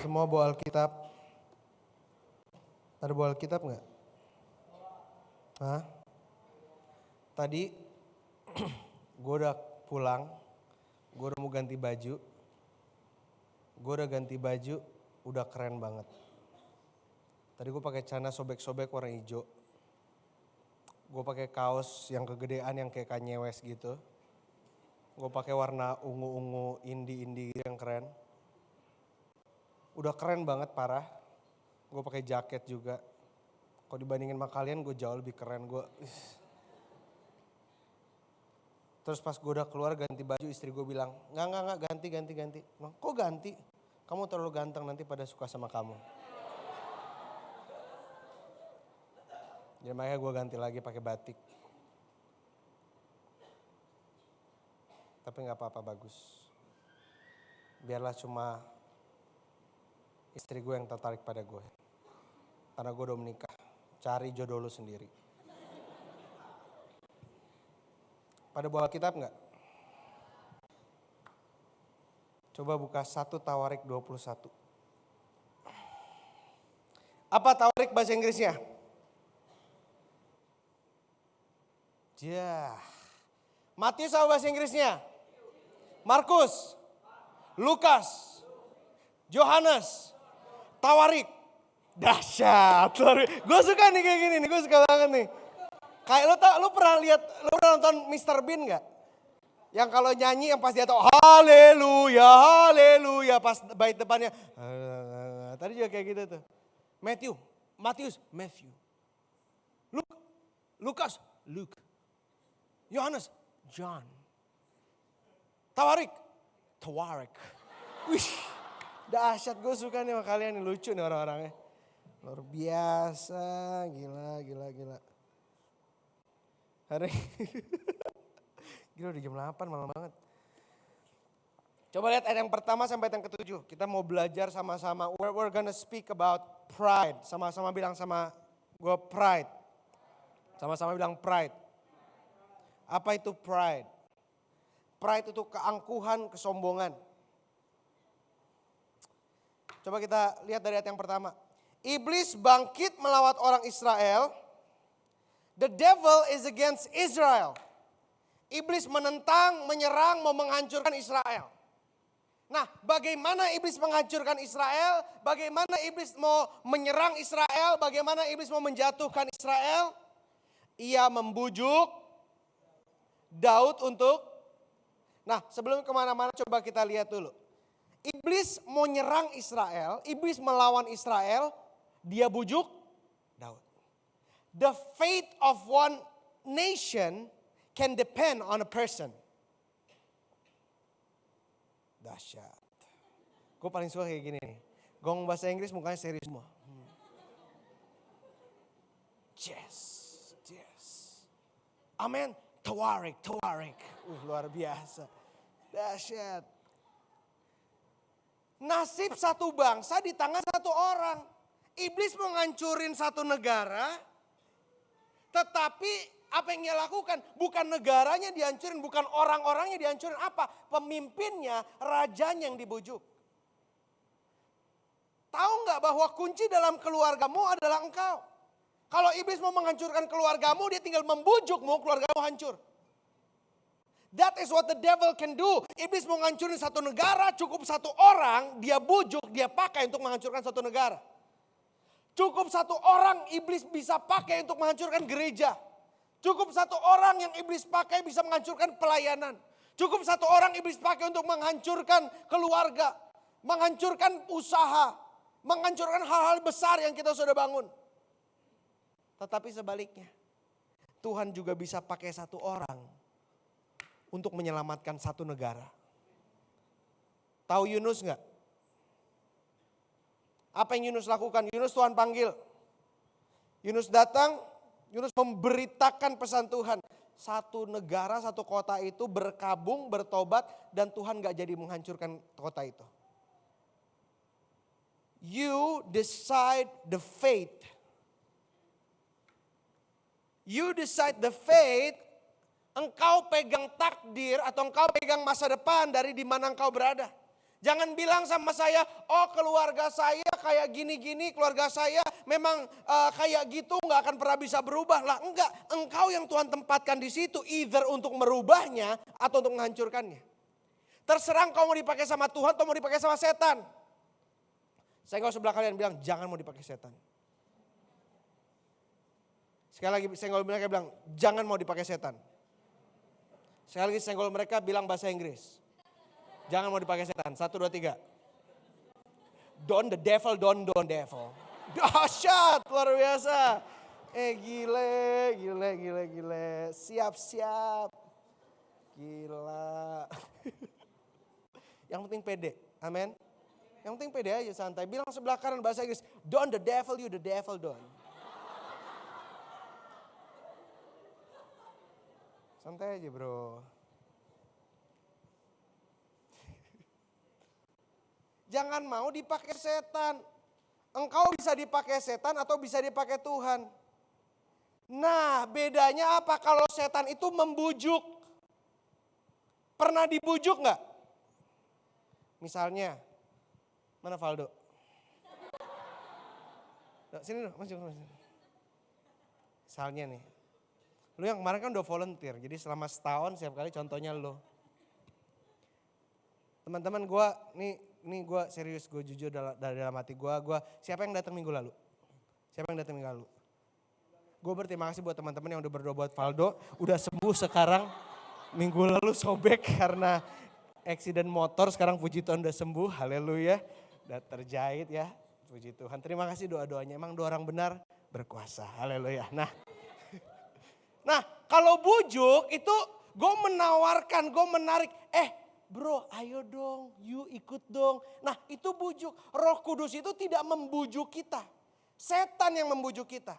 Semua bawa Alkitab. Ada bawa Alkitab nggak? Hah? Tadi gue udah pulang, gue udah mau ganti baju. Gue udah ganti baju, udah keren banget. Tadi gue pakai celana sobek-sobek warna hijau. Gue pakai kaos yang kegedean yang kayak Kanye West gitu. Gue pakai warna ungu-ungu indie-indie yang keren. Udah keren banget parah. Gue pakai jaket juga. Kalau dibandingin sama kalian gue jauh lebih keren. Terus pas gue udah keluar ganti baju, istri gue bilang, enggak ganti. Kok ganti? Kamu terlalu ganteng, nanti pada suka sama kamu. Jadi makanya gue ganti lagi pakai batik. Tapi gak apa-apa, bagus. Biarlah cuma istri gue yang tertarik pada gue. Karena gue udah menikah. Cari jodoh lu sendiri. Pada bawa kitab gak? Coba buka 1 Tawarik 21. Apa Tawarik bahasa Inggrisnya? Matius apa bahasa Inggrisnya? Markus, Lukas, Yohanes, Tawarik. Dahsyat. Gue suka nih kayak gini nih, gue suka banget nih. Kayak lu pernah lihat, lu pernah nonton Mr. Bean gak? Yang kalau nyanyi yang pas dia tahu haleluya, haleluya, pas bait depannya. Tadi juga kayak gitu tuh. Matius, Matthew. Lukas, Luke. Yohanes, John. Tawarik. Wih, dahsyat, gue suka nih sama kalian nih, lucu nih orang-orangnya. Luar biasa, gila. Hari gila udah jam 8 malam banget. Coba lihat ayat yang pertama sampai yang ke-7. Kita mau belajar sama-sama. We're gonna speak about pride. Sama-sama bilang sama gue pride. Sama-sama bilang pride. Apa itu pride? Pride itu keangkuhan, kesombongan. Coba kita lihat dari ayat yang pertama. Iblis bangkit melawan orang Israel. The devil is against Israel. Iblis menentang, menyerang, mau menghancurkan Israel. Nah, bagaimana iblis menghancurkan Israel? Bagaimana iblis mau menyerang Israel? Bagaimana iblis mau menjatuhkan Israel? Ia membujuk Daud untuk... Nah, sebelum kemana-mana coba kita lihat dulu. Iblis mau nyerang Israel, iblis melawan Israel, dia bujuk Daud. The fate of one nation can depend on a person. Dahsyat. Gue paling suka kayak gini nih. Gong bahasa Inggris mukanya serius semua. Yes. Amen. Tawarik. Luar biasa. Dahsyat. Nasib satu bangsa di tangan satu orang. Iblis mau ngancurin satu negara. Tetapi apa yang dia lakukan? Bukan negaranya dihancurin, bukan orang-orangnya dihancurin. Apa? Pemimpinnya, rajanya yang dibujuk. Tahu nggak bahwa kunci dalam keluargamu adalah engkau? Kalau iblis mau menghancurkan keluargamu, dia tinggal membujukmu, keluargamu hancur. That is what the devil can do. Iblis mau ngancurin satu negara, cukup satu orang, dia bujuk, dia pakai untuk menghancurkan satu negara. Cukup satu orang iblis bisa pakai untuk menghancurkan gereja. Cukup satu orang yang iblis pakai bisa menghancurkan pelayanan. Cukup satu orang iblis pakai untuk menghancurkan keluarga. Menghancurkan usaha. Menghancurkan hal-hal besar yang kita sudah bangun. Tetapi sebaliknya, Tuhan juga bisa pakai satu orang untuk menyelamatkan satu negara. Tahu Yunus enggak? Apa yang Yunus lakukan? Yunus Tuhan panggil. Yunus datang, Yunus memberitakan pesan Tuhan. Satu negara, satu kota itu berkabung, bertobat, dan Tuhan gak jadi menghancurkan kota itu. You decide the fate. You decide the fate. Engkau pegang takdir atau engkau pegang masa depan dari di mana engkau berada. Jangan bilang sama saya, oh keluarga saya kayak gini-gini, keluarga saya memang kayak gitu nggak akan pernah bisa berubah. Lah enggak, engkau yang Tuhan tempatkan di situ either untuk merubahnya atau untuk menghancurkannya. Terserah engkau mau dipakai sama Tuhan atau mau dipakai sama setan. Saya nggak sebelah kalian bilang jangan mau dipakai setan. Sekali lagi senggol mereka bilang jangan mau dipakai setan. Sekali lagi senggol mereka bilang bahasa Inggris. Jangan mau dipakai setan. 1, 2, 3. Don't the devil, don't devil. Dahsyat, luar biasa. Gile. Siap. Gila. Yang penting pede, amin. Yang penting pede aja santai. Bilang sebelah kanan bahasa Inggris. Don't the devil, you the devil don't. Santai aja bro. Jangan mau dipakai setan. Engkau bisa dipakai setan atau bisa dipakai Tuhan. Nah bedanya apa kalau setan itu membujuk? Pernah dibujuk gak? Misalnya, mana Valdo? Sini dong, masuk. Misalnya nih, lu yang kemarin kan udah volunteer, jadi selama setahun setiap kali contohnya lu. Teman-teman gue, ini gue serius, gue jujur dalam hati gue, siapa yang datang minggu lalu? Gue berterima kasih buat teman-teman yang udah berdoa buat Valdo, udah sembuh sekarang. Minggu lalu sobek karena eksiden motor, sekarang puji Tuhan udah sembuh, haleluya. Udah terjahit ya, puji Tuhan. Terima kasih doa-doanya, emang doa orang benar berkuasa, haleluya. Nah kalau bujuk itu gue menawarkan, gue menarik, bro ayo dong, you ikut dong. Nah itu bujuk. Roh Kudus itu tidak membujuk kita. Setan yang membujuk kita.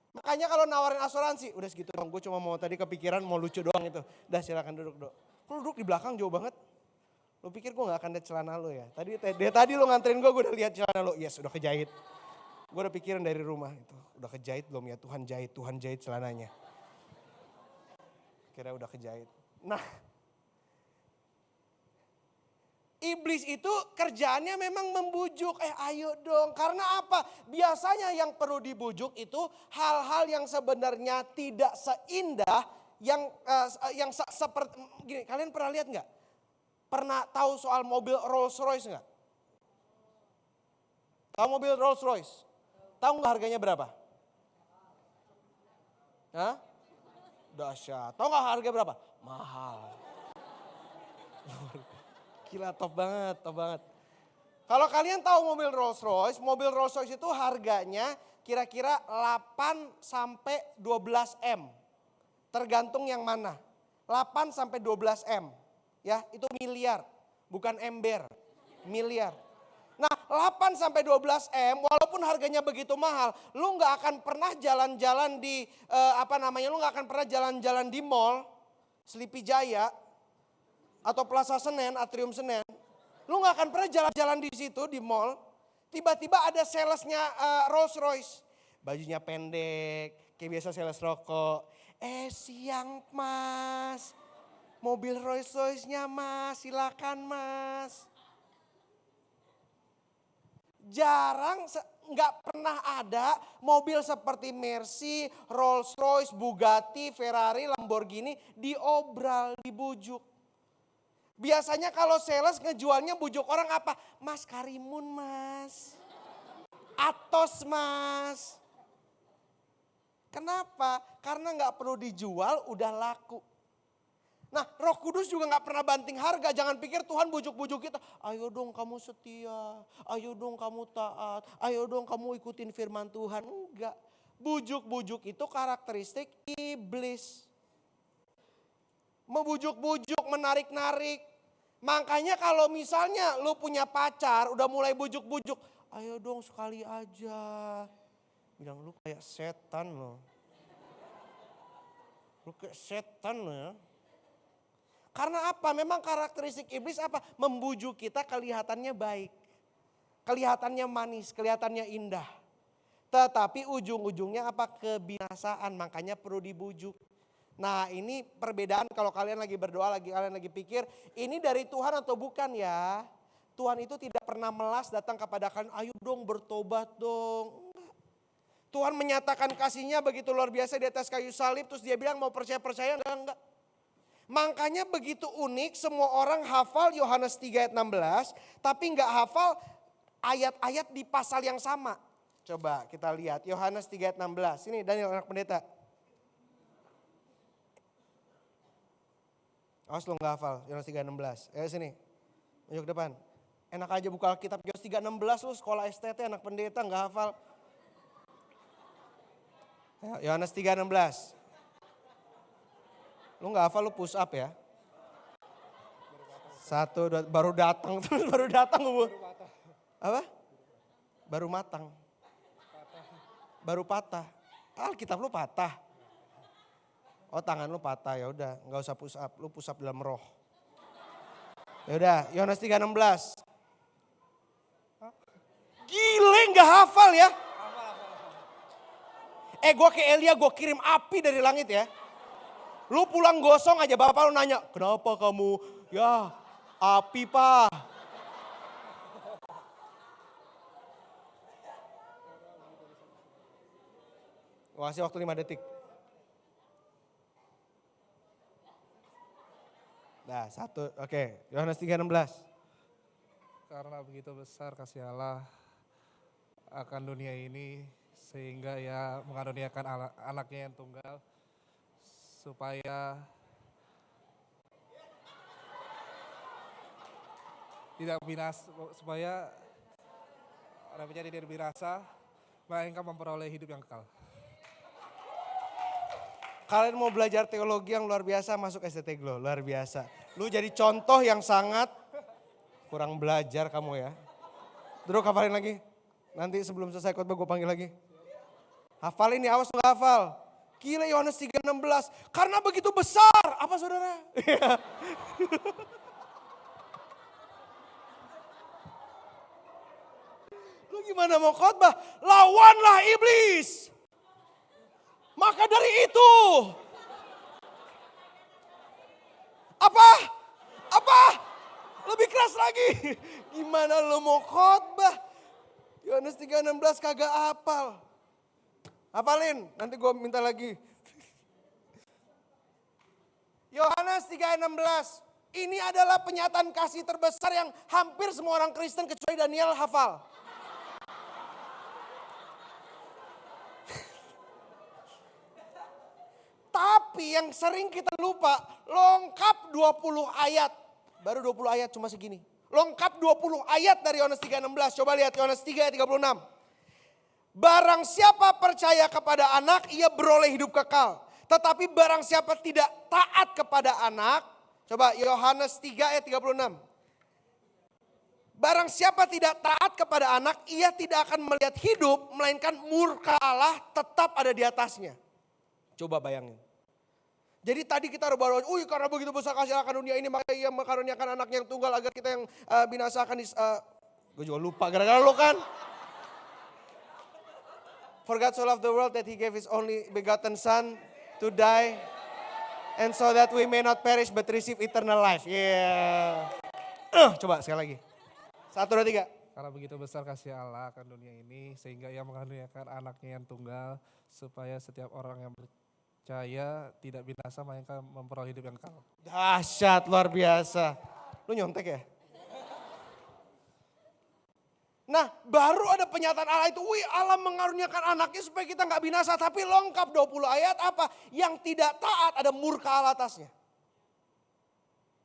Makanya kalau nawarin asuransi, udah segitu dong. Gue cuma mau tadi kepikiran mau lucu doang itu. Udah silakan duduk dok. Lu duduk di belakang jauh banget. Lu pikir gue gak akan lihat celana lu ya? Tadi lu nganterin gue udah lihat celana lu. Yes udah kejahit. Gue udah pikirin dari rumah itu. Udah kejahit belum ya? Tuhan jahit celananya. Kira udah kejahit. Nah. Iblis itu kerjaannya memang membujuk, ayo dong. Karena apa? Biasanya yang perlu dibujuk itu hal-hal yang sebenarnya tidak seindah yang seperti gini. Kalian pernah lihat nggak? Pernah tahu soal mobil Rolls Royce nggak? Tahu mobil Rolls Royce? Tahu nggak harganya berapa? Hah? Dahsyat. Tahu nggak harga berapa? Mahal. Gila top banget. Kalau kalian tahu mobil Rolls Royce itu harganya kira-kira 8 sampai 12 M. Tergantung yang mana. 8 sampai 12 M. Ya, itu miliar, bukan ember. Miliar. Nah, 8 sampai 12 M walaupun harganya begitu mahal, lu nggak akan pernah jalan-jalan di lu nggak akan pernah jalan-jalan di mall Sleepy Jaya atau Plaza Senen, Atrium Senen, lu gak akan pernah jalan-jalan di situ di mall, tiba-tiba ada salesnya Rolls Royce, bajunya pendek, kayak biasa sales rokok, siang mas, mobil Rolls Royce-nya mas, silakan mas. Jarang, gak pernah ada mobil seperti Mercy, Rolls Royce, Bugatti, Ferrari, Lamborghini diobral, dibujuk. Biasanya kalau sales ngejualnya bujuk orang apa? Mas Karimun mas. Atos mas. Kenapa? Karena gak perlu dijual udah laku. Nah Roh Kudus juga gak pernah banting harga. Jangan pikir Tuhan bujuk-bujuk kita. Ayo dong kamu setia. Ayo dong kamu taat. Ayo dong kamu ikutin firman Tuhan. Enggak. Bujuk-bujuk itu karakteristik iblis. Membujuk-bujuk, menarik-narik. Makanya kalau misalnya lu punya pacar udah mulai bujuk-bujuk. Ayo dong sekali aja. Bilang lu kayak setan loh. Lu kayak setan loh ya. Karena apa? Memang karakteristik iblis apa? Membujuk kita kelihatannya baik. Kelihatannya manis, kelihatannya indah. Tetapi ujung-ujungnya apa? Kebinasaan, makanya perlu dibujuk. Nah ini perbedaan kalau kalian lagi berdoa, kalian lagi pikir ini dari Tuhan atau bukan ya. Tuhan itu tidak pernah melas datang kepada kalian, ayo dong bertobat dong. Enggak. Tuhan menyatakan kasihnya begitu luar biasa di atas kayu salib, terus dia bilang mau percaya-percaya, enggak. Makanya begitu unik, semua orang hafal Yohanes 3 ayat 16, tapi enggak hafal ayat-ayat di pasal yang sama. Coba kita lihat Yohanes 3 ayat 16, ini Daniel anak pendeta. Awas lo enggak hafal Yohanes 3 ayat 16, sini, maju ke depan. Enak aja buka Alkitab Yohanes 3 ayat 16, lu sekolah STT anak pendeta enggak hafal. Yohanes 3 ayat 16. Lu gak hafal, lu push up ya. 1, 2, baru datang terus baru datang. Apa? Baru matang. Baru patah. Alkitab lu patah. Oh tangan lu patah, ya udah nggak usah push up, lu push up dalam roh. Ya udah, Yohanes 3:16. Gile nggak hafal ya? Gue ke Elia, gue kirim api dari langit ya. Lu pulang gosong aja, bapak lu nanya, kenapa kamu? Ya, api pak. Kasih waktu 5 detik. Nah, 1, oke. Yohanes 3:16. Karena begitu besar kasih Allah akan dunia ini, sehingga ia mengaruniakan anaknya yang tunggal, supaya tidak binasa, supaya orang menjadi tidak binasa, melainkan memperoleh hidup yang kekal. Kalian mau belajar teologi yang luar biasa, masuk STT Glo, luar biasa. Lu jadi contoh yang sangat kurang belajar kamu ya. Terus hafalin lagi. Nanti sebelum selesai khotbah gue panggil lagi. Hafalin nih, awas lu gak hafal. Gila Yohanes 3:16. Karena begitu besar. Apa saudara? Lu gimana mau khotbah? Lawanlah iblis. Maka dari itu. Apa? Lebih keras lagi. Gimana lu mau khotbah? Yohanes 3:16 kagak hafal. Hafalin, nanti gue minta lagi. Yohanes 3 ayat 16. Ini adalah penyataan kasih terbesar yang hampir semua orang Kristen kecuali Daniel hafal. Tapi yang sering kita lupa, lengkap 20 ayat. Baru 20 ayat cuma segini. Lengkap 20 ayat dari Yohanes 3:16. Coba lihat Yohanes 3 ayat 36. Barang siapa percaya kepada anak, ia beroleh hidup kekal. Tetapi barang siapa tidak taat kepada anak, coba Yohanes 3 ayat 36. Barang siapa tidak taat kepada anak, ia tidak akan melihat hidup, melainkan murka Allah tetap ada di atasnya. Coba bayangin. Jadi tadi kita baru, karena begitu besar kasih Allah akan dunia ini, maka ia mengaruniakan anak yang tunggal agar kita yang binasa akan gue juga lupa gara-gara lo kan. For God so loved the world that he gave his only begotten son to die. And so that we may not perish but receive eternal life. Yeah. Coba sekali lagi. 1, 2, 3. Karena begitu besar kasih Allah akan dunia ini, sehingga ia mengaruniakan anaknya yang tunggal, supaya setiap orang yang percaya tidak binasa, melainkan memperoleh hidup yang kekal. Dahsyat, luar biasa. Lu nyontek ya? Nah baru ada penyataan Allah itu, Allah mengaruniakan anaknya supaya kita gak binasa. Tapi lengkap 20 ayat apa? Yang tidak taat ada murka Allah atasnya.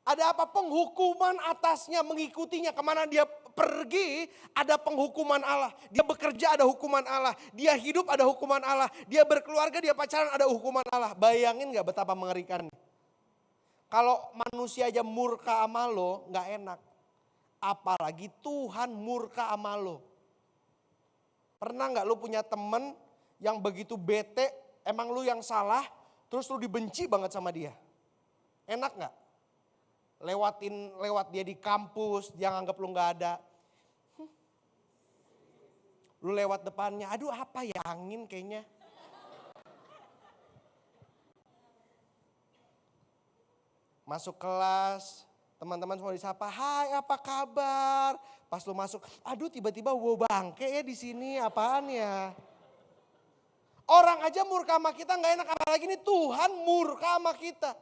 Ada apa? Penghukuman atasnya, mengikutinya. Kemana dia pergi ada penghukuman Allah. Dia bekerja ada hukuman Allah. Dia hidup ada hukuman Allah. Dia berkeluarga, dia pacaran ada hukuman Allah. Bayangin gak betapa mengerikan. Kalau manusia aja murka sama lo gak enak. Apalagi Tuhan murka sama lo. Pernah gak lo punya temen yang begitu bete, emang lo yang salah, terus lo dibenci banget sama dia? Enak gak? Lewat dia di kampus, dia nganggap lo gak ada. Lo lewat depannya, aduh apa ya angin kayaknya. Masuk kelas, Teman-teman semua disapa, hai apa kabar? Pas lu masuk, aduh tiba-tiba wow bangke ya di sini, apaan ya? Orang aja murka sama kita nggak enak, apalagi ini Tuhan murka sama kita.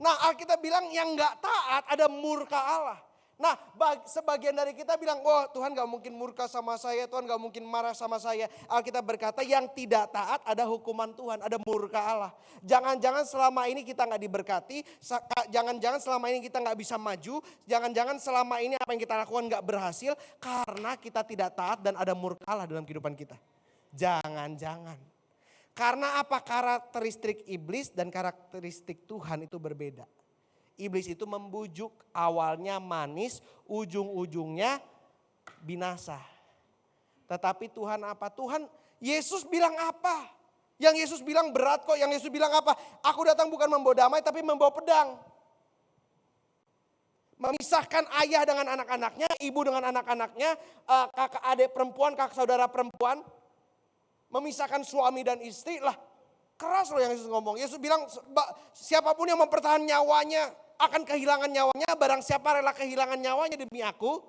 Nah Alkitab bilang yang nggak taat ada murka Allah. Nah sebagian dari kita bilang, wah Tuhan gak mungkin murka sama saya, Tuhan gak mungkin marah sama saya. Alkitab berkata yang tidak taat ada hukuman Tuhan, ada murka Allah. Jangan-jangan selama ini kita gak diberkati, jangan-jangan selama ini kita gak bisa maju, jangan-jangan selama ini apa yang kita lakukan gak berhasil karena kita tidak taat dan ada murka Allah dalam kehidupan kita. Jangan-jangan. Karena apa? Karakteristik iblis dan karakteristik Tuhan itu berbeda. Iblis itu membujuk, awalnya manis, ujung-ujungnya binasa. Tetapi Tuhan apa? Tuhan, Yesus bilang apa? Yang Yesus bilang berat kok, yang Yesus bilang apa? Aku datang bukan membawa damai tapi membawa pedang. Memisahkan ayah dengan anak-anaknya, ibu dengan anak-anaknya, kakak adik perempuan, kakak saudara perempuan. Memisahkan suami dan istri lah. Keras loh yang Yesus ngomong. Yesus bilang siapapun yang mempertahankan nyawanya akan kehilangan nyawanya. Barang siapa rela kehilangan nyawanya demi aku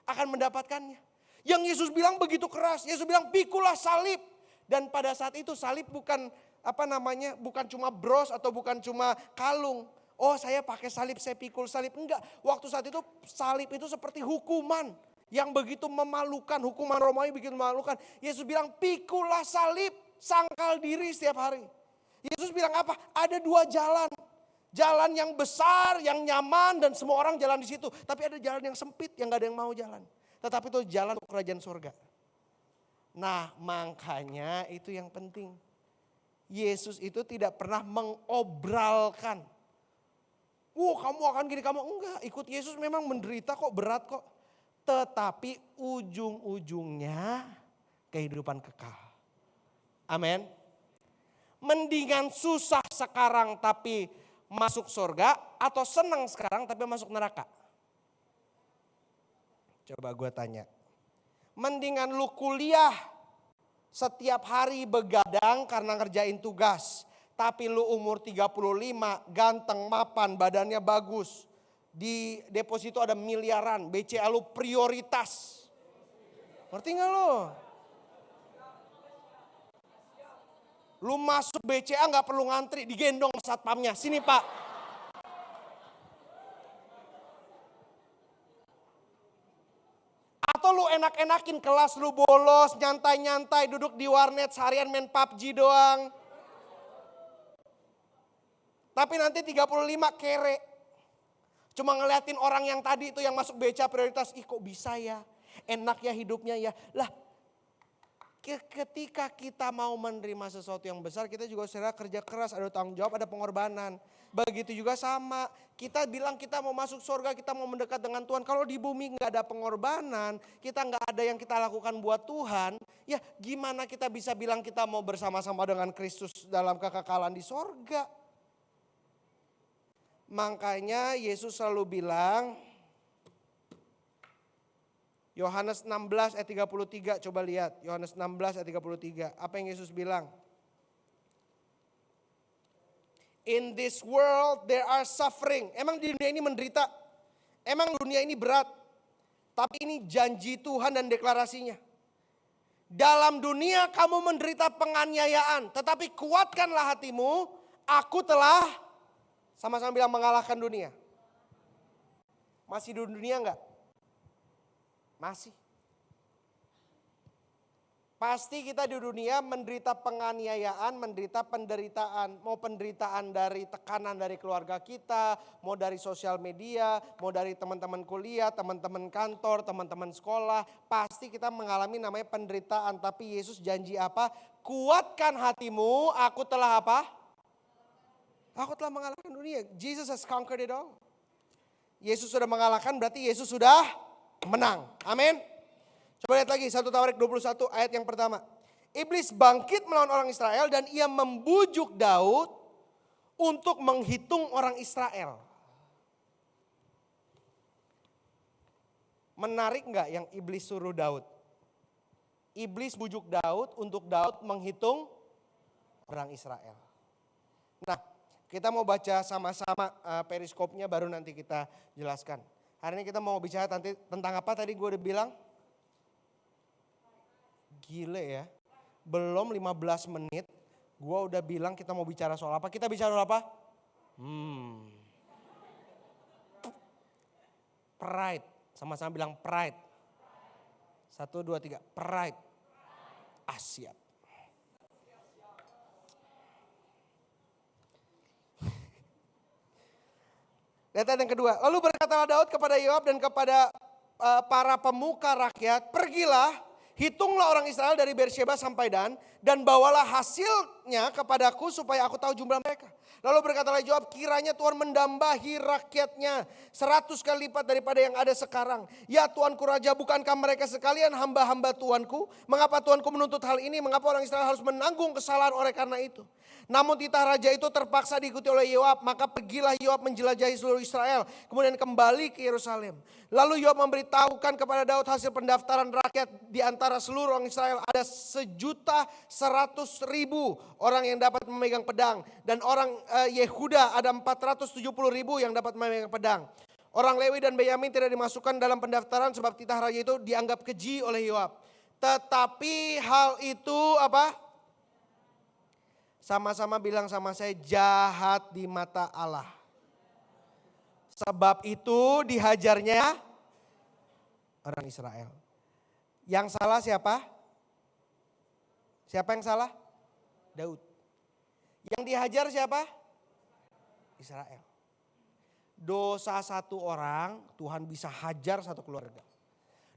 akan mendapatkannya. Yang Yesus bilang begitu keras. Yesus bilang pikulah salib. Dan pada saat itu salib bukan bukan cuma bros atau bukan cuma kalung. Oh saya pakai salib, saya pikul salib. Enggak, waktu saat itu salib itu seperti hukuman. Yang begitu memalukan, hukuman Romawi begitu memalukan. Yesus bilang pikulah salib, sangkal diri setiap hari. Yesus bilang apa? Ada dua jalan. Jalan yang besar, yang nyaman dan semua orang jalan di situ. Tapi ada jalan yang sempit yang gak ada yang mau jalan. Tetapi itu jalan untuk kerajaan surga. Nah makanya itu yang penting. Yesus itu tidak pernah mengobralkan. Kamu akan gini, kamu enggak. Ikut Yesus memang menderita kok, berat kok. Tetapi ujung-ujungnya kehidupan kekal. Amin. Mendingan susah sekarang tapi masuk surga atau senang sekarang tapi masuk neraka? Coba gue tanya. Mendingan lu kuliah setiap hari begadang karena ngerjain tugas. Tapi lu umur 35, ganteng, mapan, badannya bagus. Di deposito ada miliaran, BCA lu prioritas. Ngerti gak lu? Lu masuk BCA gak perlu ngantri, digendong satpamnya. Sini pak. Atau lu enak-enakin kelas, lu bolos, nyantai-nyantai, duduk di warnet seharian main PUBG doang. Tapi nanti 35 kere. Cuma ngeliatin orang yang tadi itu yang masuk BCA prioritas. Ih kok bisa ya, enak ya hidupnya ya. Lah ketika kita mau menerima sesuatu yang besar, kita juga harus kerja keras, ada tanggung jawab, ada pengorbanan. Begitu juga sama, kita bilang kita mau masuk surga, kita mau mendekat dengan Tuhan. Kalau di bumi gak ada pengorbanan, kita gak ada yang kita lakukan buat Tuhan. Ya gimana kita bisa bilang kita mau bersama-sama dengan Kristus dalam kekekalan di surga. Makanya Yesus selalu bilang, Yohanes 16 ayat 33, coba lihat. Yohanes 16 ayat 33. Apa yang Yesus bilang? In this world there are suffering. Emang di dunia ini menderita? Emang dunia ini berat? Tapi ini janji Tuhan dan deklarasinya. Dalam dunia kamu menderita penganiayaan. Tetapi kuatkanlah hatimu. Aku telah sama-sama bilang mengalahkan dunia. Masih di dunia enggak? Masih. Pasti kita di dunia menderita penganiayaan, menderita penderitaan. Mau penderitaan dari tekanan dari keluarga kita, mau dari sosial media, mau dari teman-teman kuliah, teman-teman kantor, teman-teman sekolah. Pasti kita mengalami namanya penderitaan. Tapi Yesus janji apa? Kuatkan hatimu, aku telah apa? Aku telah mengalahkan dunia. Jesus has conquered it all. Yesus sudah mengalahkan, berarti Yesus sudah menang. Amin. Coba lihat lagi 1 Tawarik 21 ayat yang pertama. Iblis bangkit melawan orang Israel dan ia membujuk Daud untuk menghitung orang Israel. Menarik enggak yang iblis suruh Daud? Iblis bujuk Daud untuk Daud menghitung orang Israel. Nah, Kita mau baca sama-sama periskopnya baru nanti kita jelaskan. Hari ini kita mau bicara tentang apa tadi gue udah bilang? Gile ya. Belum 15 menit gue udah bilang kita mau bicara soal apa. Kita bicara soal apa? Pride. Sama-sama bilang pride. 1, 2, 3. Pride. Siap. Lihat yang kedua. Lalu berkatalah Daud kepada Yoab dan kepada para pemuka rakyat, pergilah, hitunglah orang Israel dari Beersheba sampai dan bawalah hasilnya kepadaku supaya aku tahu jumlah mereka. Lalu berkatalah Yoab, kiranya Tuhan mendambahi rakyatnya 100 kali lipat daripada yang ada sekarang. Ya Tuanku Raja, bukankah mereka sekalian hamba-hamba Tuanku? Mengapa Tuanku menuntut hal ini? Mengapa orang Israel harus menanggung kesalahan oleh karena itu? Namun titah raja itu terpaksa diikuti oleh Yoab. Maka pergilah Yoab menjelajahi seluruh Israel. Kemudian kembali ke Yerusalem. Lalu Yoab memberitahukan kepada Daud hasil pendaftaran rakyat di antara seluruh orang Israel. Ada 1.100.000 orang yang dapat memegang pedang. Dan orang Yehuda ada 470.000 yang dapat memegang pedang. Orang Lewi dan Benyamin tidak dimasukkan dalam pendaftaran sebab titah raja itu dianggap keji oleh Yoab. Tetapi hal itu apa? Sama-sama bilang sama saya, jahat di mata Allah. Sebab itu dihajarnya orang Israel. Yang salah siapa? Siapa yang salah? Daud. Yang dihajar siapa? Israel. Dosa satu orang Tuhan bisa hajar satu keluarga.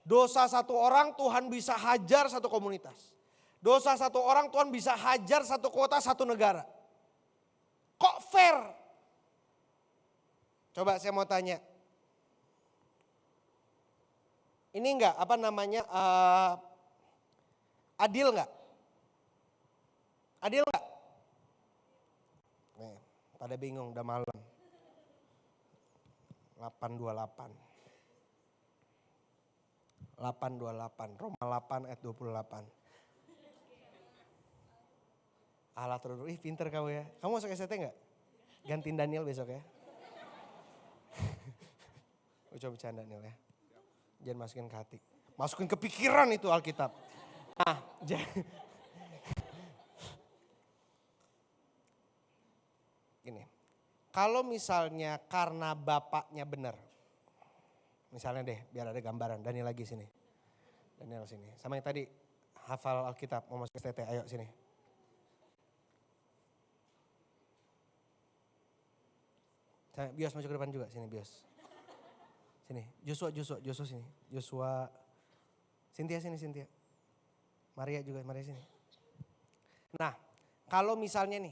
Dosa satu orang Tuhan bisa hajar satu komunitas. Dosa satu orang Tuhan bisa hajar satu kota, satu negara. Kok fair? Coba saya mau tanya. Ini enggak apa namanya adil enggak? Adil enggak? Nih, pada bingung udah malam. 828. 828, Roma 8 ayat 28. Allah terus, pinter kamu ya. Kamu masuk SCT enggak? Gantiin Daniel besok ya. Coba bercanda Daniel ya. Jangan masukin ke hati. Masukin ke pikiran itu Alkitab. Nah, gini. Kalau misalnya karena bapaknya benar. Misalnya deh, biar ada gambaran. Daniel lagi sini. Daniel sini. Sama yang tadi hafal Alkitab, mau masuk STT, ayo sini. Bios masuk ke depan juga, sini Bios. Sini, Joshua sini. Joshua, Cynthia sini, Cynthia. Maria juga, Maria sini. Nah, kalau misalnya nih,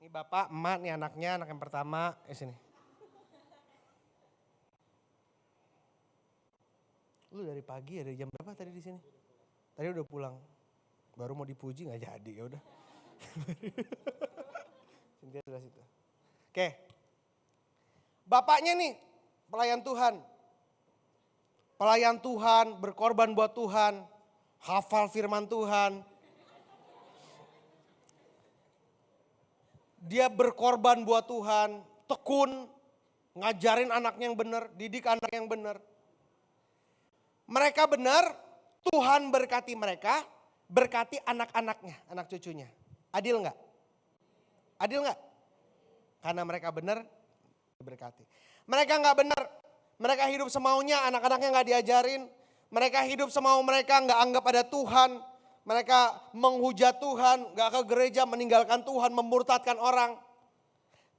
ini bapak, emak, nih anaknya, anak yang pertama, sini. Lu dari pagi ya, dari jam berapa tadi di sini? Tadi udah pulang, baru mau dipuji nggak jadi, ya udah. Cynthia sebelah situ. Oke. Bapaknya nih, pelayan Tuhan. Pelayan Tuhan, berkorban buat Tuhan, hafal firman Tuhan. Dia berkorban buat Tuhan, tekun, ngajarin anaknya yang benar, didik anak yang benar. Mereka benar, Tuhan berkati mereka, berkati anak-anaknya, anak cucunya. Adil enggak? Adil enggak? Karena mereka benar, berkati. Mereka enggak benar, mereka hidup semaunya, anak-anaknya enggak diajarin. Mereka hidup semau mereka, enggak anggap ada Tuhan. Mereka menghujat Tuhan, enggak ke gereja, meninggalkan Tuhan, memurtadkan orang.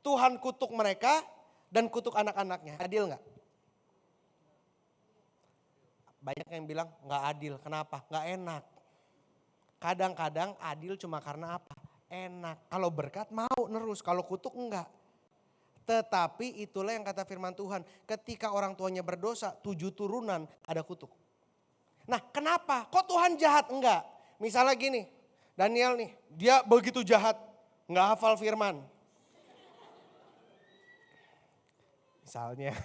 Tuhan kutuk mereka dan kutuk anak-anaknya. Adil enggak? Banyak yang bilang enggak adil, kenapa? Enggak enak. Kadang-kadang adil cuma karena apa? Enak. Kalau berkat mau nerus, kalau kutuk enggak. Tetapi itulah yang kata firman Tuhan. Ketika orang tuanya berdosa, 7 turunan ada kutuk. Nah kenapa? Kok Tuhan jahat? Enggak. Misalnya gini, Daniel nih, dia begitu jahat. Enggak hafal firman. Misalnya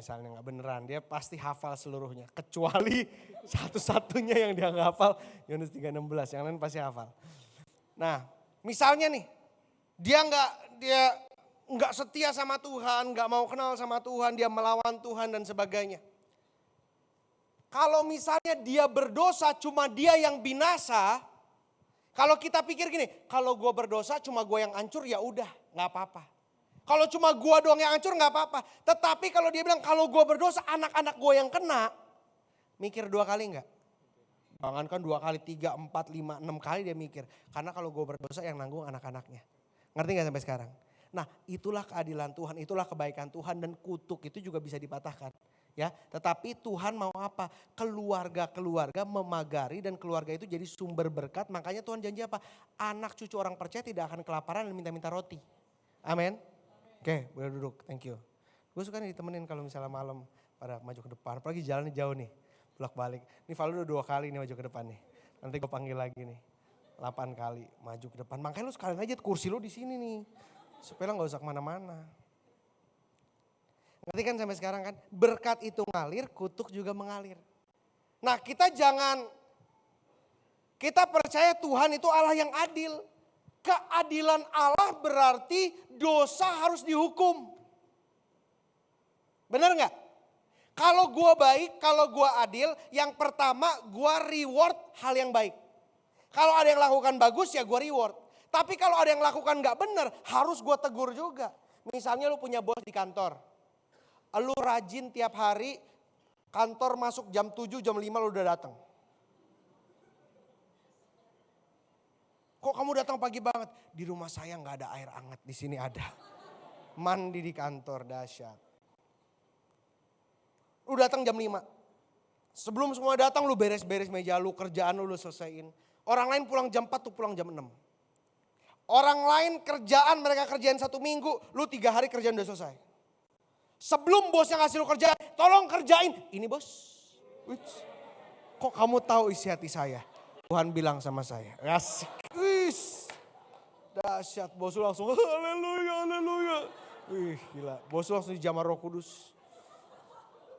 enggak beneran. Dia pasti hafal seluruhnya. Kecuali satu-satunya yang dia enggak hafal. Yohanes 3:16, yang lain pasti hafal. Nah misalnya nih. Dia nggak setia sama Tuhan, nggak mau kenal sama Tuhan, dia melawan Tuhan dan sebagainya. Kalau misalnya dia berdosa cuma dia yang binasa, kalau kita pikir gini, kalau gue berdosa cuma gue yang hancur ya udah nggak apa-apa. Kalau cuma gue doang yang hancur nggak apa-apa. Tetapi kalau dia bilang kalau gue berdosa anak-anak gue yang kena, mikir 2 kali nggak? Jangankan 2 kali, 3, 4, 5, 6 kali dia mikir. Karena kalau gue berdosa yang nanggung anak-anaknya. Ngerti gak sampai sekarang? Nah itulah keadilan Tuhan, itulah kebaikan Tuhan dan kutuk itu juga bisa dipatahkan. Ya, tetapi Tuhan mau apa? Keluarga-keluarga memagari dan keluarga itu jadi sumber berkat. Makanya Tuhan janji apa? Anak cucu orang percaya tidak akan kelaparan dan minta-minta roti. Amin. Oke, boleh duduk. Thank you. Gue suka nih ditemenin kalau misalnya malam pada maju ke depan. Apalagi jalannya jauh nih. Bolak balik. Ini Valo udah 2 kali nih maju ke depan nih. Nanti gue panggil lagi nih. 8 kali maju ke depan. Makanya lu sekalian aja kursi lu di sini nih. Supaya lo gak usah kemana-mana. Ngerti kan sampai sekarang kan? Berkat itu ngalir, kutuk juga mengalir. Nah kita percaya Tuhan itu Allah yang adil. Keadilan Allah berarti dosa harus dihukum. Benar gak? Kalau gue baik, kalau gue adil, yang pertama gue reward hal yang baik. Kalau ada yang lakukan bagus ya gue reward. Tapi kalau ada yang lakukan gak benar, harus gue tegur juga. Misalnya lu punya bos di kantor. Lu rajin tiap hari, kantor masuk jam 7, jam 5 lu udah datang. Kok kamu datang pagi banget? Di rumah saya gak ada air hangat, di sini ada. Mandi di kantor, dahsyat. Lu datang jam 5. Sebelum semua datang lu beres-beres meja lu, kerjaan lu selesaiin. Orang lain pulang jam 4 tuh pulang jam 6. Orang lain kerjaan mereka kerjain 1 minggu, lu 3 hari kerjaan udah selesai. Sebelum bosnya ngasih lu kerjaan, tolong kerjain. Ini bos, kok kamu tahu isi hati saya? Tuhan bilang sama saya. Asik. Dahsyat, bos lu langsung haleluya, haleluya. Wih gila, bos lu langsung dijamah Roh Kudus.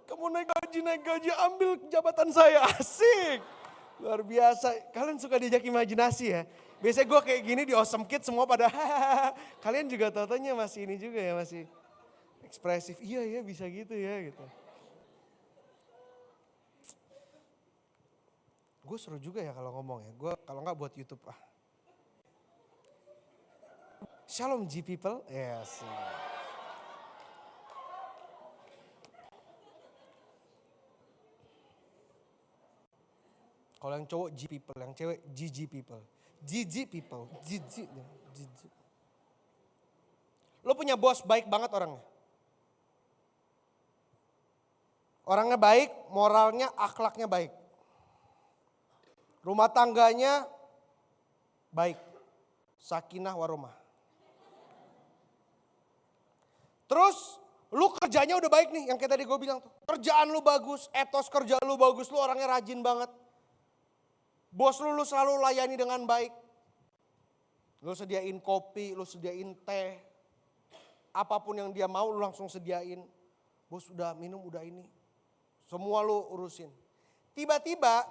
Kamu naik gaji, ambil jabatan saya. Asik. Luar biasa. Kalian suka diajak imajinasi ya. Biasanya gue kayak gini di Awesome Kids semua pada kalian juga tau-taunya masih ini juga ya, masih ekspresif. Iya ya bisa gitu ya gitu. Gue seru juga ya kalau ngomong ya. Gue kalau nggak buat YouTube ah. Shalom G people. Yes. Kalau yang cowok G people, yang cewek GG people. GG people, GG. Lo punya bos baik banget orangnya. Orangnya baik, moralnya, akhlaknya baik. Rumah tangganya baik. Sakinah warahmah. Terus lu kerjanya udah baik nih yang kayak tadi gue bilang tuh. Kerjaan lu bagus, etos kerja lu bagus, lu orangnya rajin banget. Bos lu selalu layani dengan baik. Lu sediain kopi, lu sediain teh. Apapun yang dia mau lu langsung sediain. Bos udah minum, udah ini. Semua lu urusin. Tiba-tiba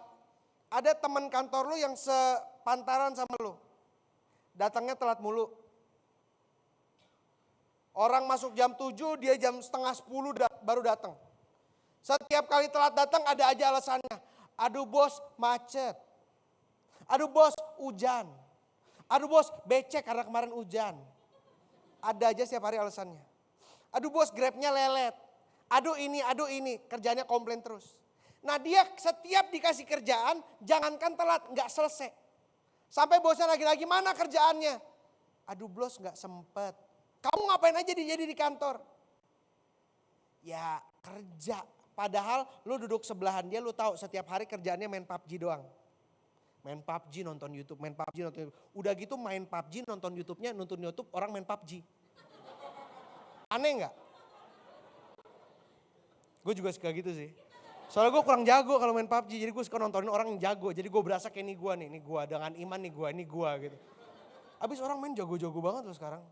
ada teman kantor lu yang sepantaran sama lu. Datangnya telat mulu. Orang masuk jam 7, dia jam setengah 10 baru datang. Setiap kali telat datang ada aja alasannya. Aduh bos macet. Aduh bos hujan. Aduh bos becek karena kemarin hujan. Ada aja setiap hari alasannya. Aduh bos grabnya lelet. Aduh ini. Kerjanya komplain terus. Nah dia setiap dikasih kerjaan jangankan telat gak selesai. Sampai bosnya lagi-lagi mana kerjaannya. Aduh bos gak sempet. Kamu ngapain aja jadi di kantor? Ya kerja. Padahal lu duduk sebelahan dia lu tahu setiap hari kerjaannya main PUBG doang. Main PUBG nonton YouTube, main PUBG nonton YouTube. Udah gitu main PUBG nonton YouTube-nya, nonton YouTube orang main PUBG. Aneh gak? Gue juga suka gitu sih. Soalnya gue kurang jago kalau main PUBG, jadi gue suka nontonin orang yang jago. Jadi gue berasa kayak ini gue dengan iman ini gue gitu. Abis orang main jago-jago banget loh sekarang.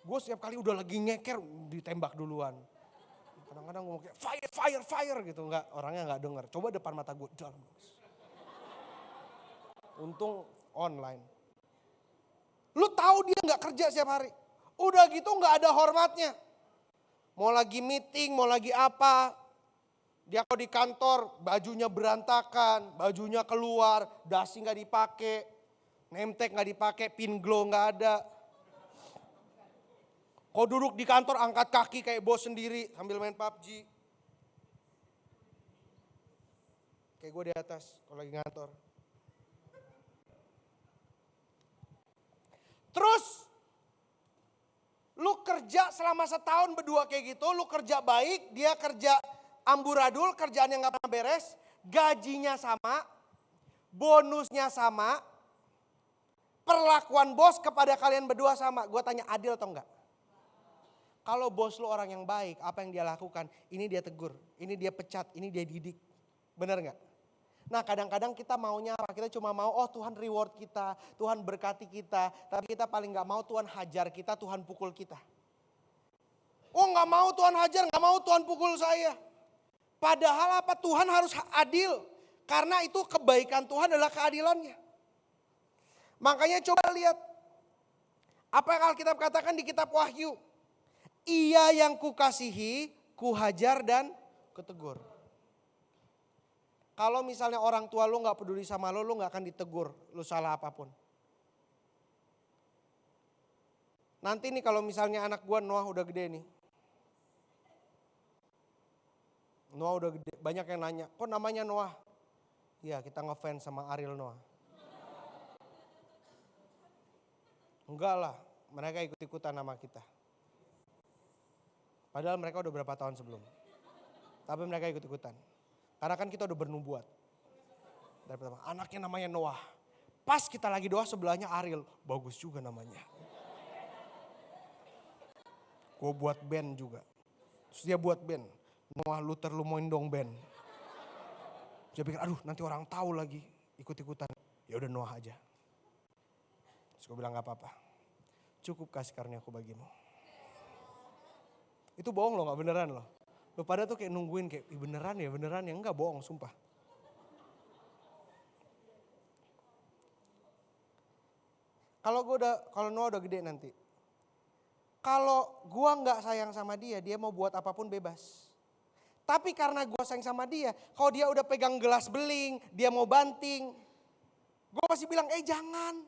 Gue setiap kali udah lagi ngeker ditembak duluan. Kadang-kadang gue kayak fire gitu. Enggak, orangnya gak denger. Coba depan mata gue, dalam. Untung online. Lu tahu dia nggak kerja setiap hari. Udah gitu nggak ada hormatnya. Mau lagi meeting, mau lagi apa. Dia kalau di kantor bajunya berantakan, bajunya keluar, dasi nggak dipakai, name tag nggak dipakai, pin glow nggak ada. Kau duduk di kantor angkat kaki kayak bos sendiri sambil main PUBG. Kayak gue di atas kalau lagi ngantor. Terus lu kerja selama setahun berdua kayak gitu, lu kerja baik, dia kerja amburadul, kerjaan yang gak pernah beres, gajinya sama, bonusnya sama, perlakuan bos kepada kalian berdua sama. Gue tanya adil atau enggak? Kalau bos lu orang yang baik, apa yang dia lakukan? Ini dia tegur, ini dia pecat, ini dia didik. Benar enggak? Nah kadang-kadang kita maunya apa? Kita cuma mau Tuhan reward kita, Tuhan berkati kita. Tapi kita paling gak mau Tuhan hajar kita, Tuhan pukul kita. Oh gak mau Tuhan hajar, gak mau Tuhan pukul saya. Padahal apa? Tuhan harus adil. Karena itu kebaikan Tuhan adalah keadilannya. Makanya coba lihat. Apa yang Alkitab katakan di kitab Wahyu. Ia yang kukasihi, kuhajar dan kutegur. Kalau misalnya orang tua lu gak peduli sama lu gak akan ditegur. Lu salah apapun. Nanti nih kalau misalnya anak gua Noah udah gede nih. Noah udah gede, banyak yang nanya, kok namanya Noah? Iya kita ngefans sama Ariel Noah. Enggak lah, mereka ikut-ikutan nama kita. Padahal mereka udah berapa tahun sebelum. Tapi mereka ikut-ikutan. Karena kan kita udah bernubuat. Dari pertama, anaknya namanya Noah. Pas kita lagi doa sebelahnya Ariel, bagus juga namanya. Gue buat band juga. Terus dia buat band. Noah Luther Lumoin dong band. Dia pikir aduh nanti orang tahu lagi ikut-ikutan. Ya udah Noah aja. Terus gue bilang gak apa-apa. Cukup kasih karunia aku bagimu. Itu bohong loh gak beneran loh. Lo pada tuh kayak nungguin kayak beneran ya enggak bohong sumpah. Kalau Noah udah gede nanti. Kalau gua gak sayang sama dia mau buat apapun bebas. Tapi karena gue sayang sama dia, kalau dia udah pegang gelas beling, dia mau banting. Gue pasti bilang, jangan.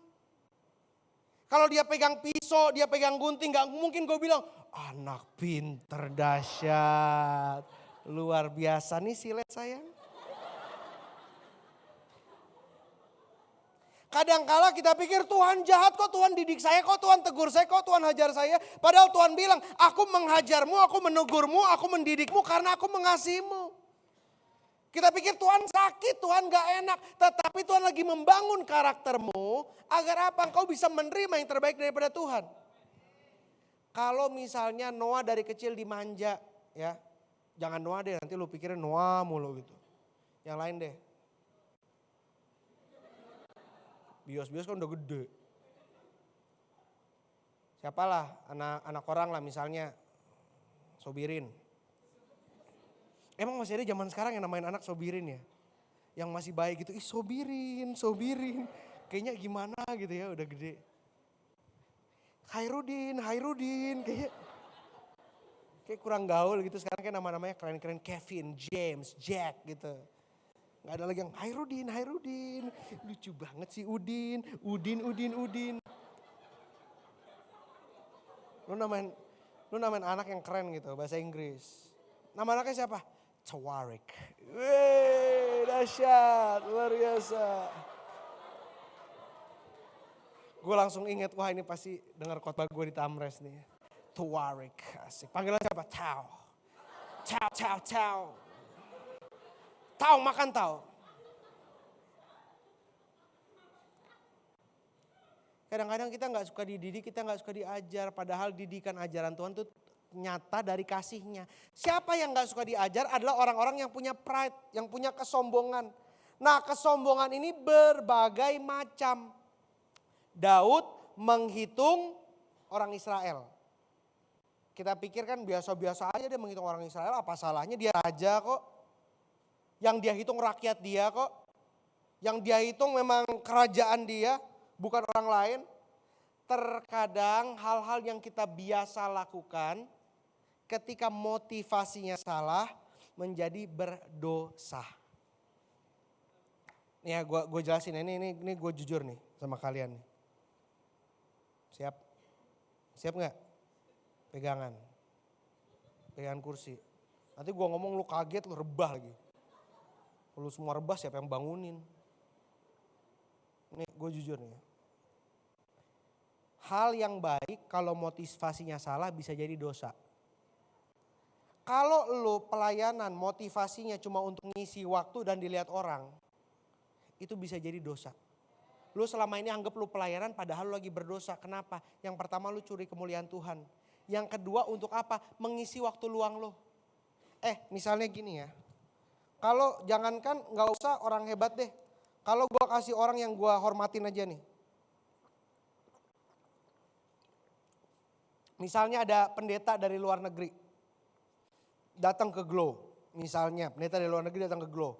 Kalau dia pegang pisau, dia pegang gunting, gak mungkin gue bilang, anak pinter dahsyat. Luar biasa nih silet sayang. Kadangkala kita pikir Tuhan jahat kok, Tuhan didik saya kok, Tuhan tegur saya kok, Tuhan hajar saya. Padahal Tuhan bilang, aku menghajarmu, aku menegurmu, aku mendidikmu karena aku mengasihimu. Kita pikir Tuhan sakit, Tuhan gak enak. Tetapi Tuhan lagi membangun karaktermu agar apa? Engkau bisa menerima yang terbaik daripada Tuhan. Kalau misalnya Noah dari kecil dimanja, ya jangan Noah deh, nanti lu pikirin Noah mulu gitu. Yang lain deh. Bios-bios kan udah gede. Siapalah anak orang lah misalnya Sobirin. Emang masih ada zaman sekarang yang namain anak Sobirin ya? Yang masih baik gitu, Sobirin. Kayaknya gimana gitu ya udah gede. Hairudin, kayak kurang gaul gitu. Sekarang kayak nama-namanya keren-keren, Kevin, James, Jack gitu. Gak ada lagi yang Hairudin. Lucu banget sih Udin. Lu namain anak yang keren gitu bahasa Inggris. Nama anaknya siapa? Tawarik. Wih dahsyat, luar biasa. Gue langsung inget, wah ini pasti dengar khotbah gue di Tamres nih. Tawarik, asik. Panggilan siapa? Tau. Tahu makan tahu. Kadang-kadang kita gak suka dididik, kita gak suka diajar. Padahal didikan ajaran Tuhan itu nyata dari kasihnya. Siapa yang gak suka diajar adalah orang-orang yang punya pride, yang punya kesombongan. Nah kesombongan ini berbagai macam. Daud menghitung orang Israel. Kita pikir kan biasa-biasa aja dia menghitung orang Israel, apa salahnya, dia raja kok. Yang dia hitung rakyat dia kok. Yang dia hitung memang kerajaan dia, bukan orang lain. terkadang hal-hal yang kita biasa lakukan ketika motivasinya salah menjadi berdosa. Nih ya gue jelasin, ini gue jujur nih sama kalian nih. Siap? Siap gak? Pegangan kursi. Nanti gue ngomong lu kaget, lu rebah lagi. Lu semua rebah siapa yang bangunin? Nih gue jujur nih. Hal yang baik kalau motivasinya salah bisa jadi dosa. Kalau lu pelayanan motivasinya cuma untuk ngisi waktu dan dilihat orang, itu bisa jadi dosa. Lu selama ini anggap lu pelayanan padahal lu lagi berdosa. Kenapa? Yang pertama lu curi kemuliaan Tuhan. Yang kedua untuk apa? Mengisi waktu luang lu. Misalnya gini ya. Kalau jangankan gak usah orang hebat deh. Kalau gua kasih orang yang gua hormatin aja nih. Misalnya ada pendeta dari luar negeri. Datang ke Glow. Misalnya pendeta dari luar negeri datang ke Glow.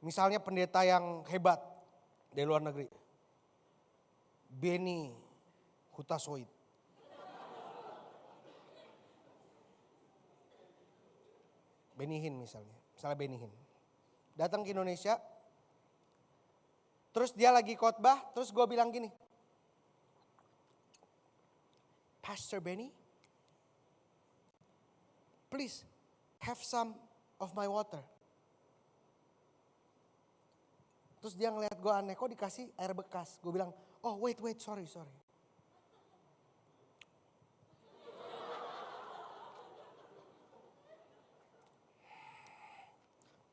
Misalnya pendeta yang hebat dari luar negeri. Benny Hutasoid. Benny Hinn misalnya Benny Hinn. Datang ke Indonesia. Terus dia lagi khotbah, terus gue bilang gini. Pastor Benny, please have some of my water. Terus dia ngeliat gue aneh, kok dikasih air bekas. Gue bilang, oh wait, sorry.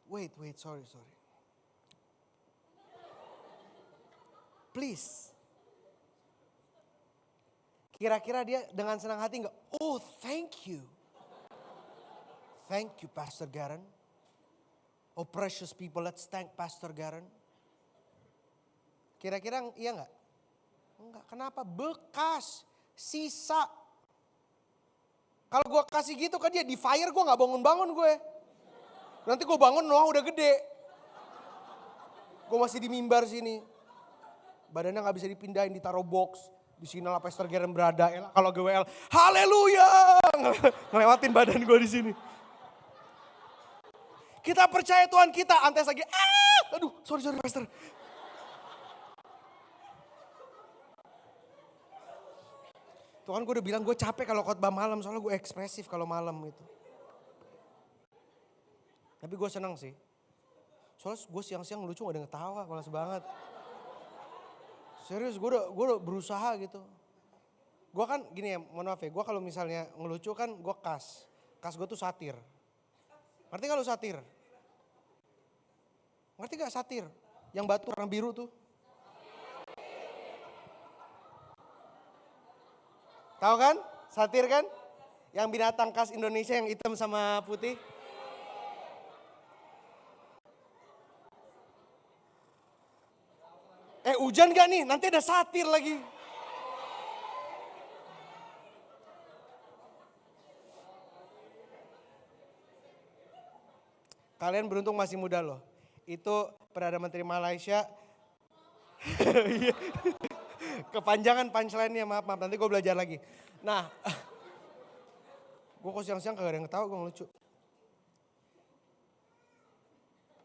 Wait, sorry. Please. Kira-kira dia dengan senang hati enggak? Oh thank you. Thank you Pastor Garen. Oh precious people, let's thank Pastor Garen. Kira-kira iya enggak? Enggak, kenapa? Bekas, sisa. Kalau gue kasih gitu ke dia, di fire gue gak bangun-bangun gue. Nanti gue bangun, Noah udah gede. Gue masih di mimbar sini. Badannya gak bisa dipindahin, ditaruh box. Di sini lah Pastor Garen berada. Kalau GWL, haleluya. Ngelewatin badan gue di sini. Kita percaya Tuhan kita, Antes lagi, aduh sorry Pastor. Tuhan gue udah bilang gue capek kalau khotbah malam, soalnya gue ekspresif kalau malam gitu. Tapi gue senang sih. Soalnya gue siang-siang lucu gak ada yang ketawa, malas banget. Serius gue udah berusaha gitu. Gue kan gini ya, mohon maaf ya, gue kalau misalnya ngelucu kan gue kas. Kas gue tuh satir. Ngerti gak lu satir? Ngerti gak satir? Yang batu warna biru tuh. Tahu kan? Satir kan? Yang binatang khas Indonesia yang hitam sama putih. Hujan gak nih? Nanti ada satir lagi. Kalian beruntung masih muda loh. Itu Perdana Menteri Malaysia. Kepanjangan punchline-nya, maaf. Nanti gue belajar lagi. Nah, gue kok siang-siang kagak ada yang ketawa, gue ngelucu.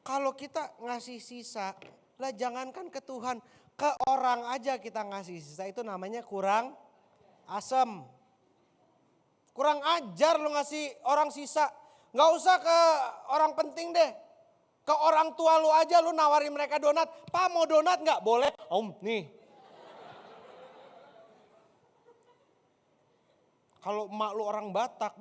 Kalau kita ngasih sisa, lah jangankan ke Tuhan, ke orang aja kita ngasih sisa, itu namanya kurang asem. Kurang ajar lu ngasih orang sisa. Gak usah ke orang penting deh. Ke orang tua lu aja lu nawarin mereka donat. Pak mau donat gak? Boleh. Om nih. Kalau emak lu orang Batak,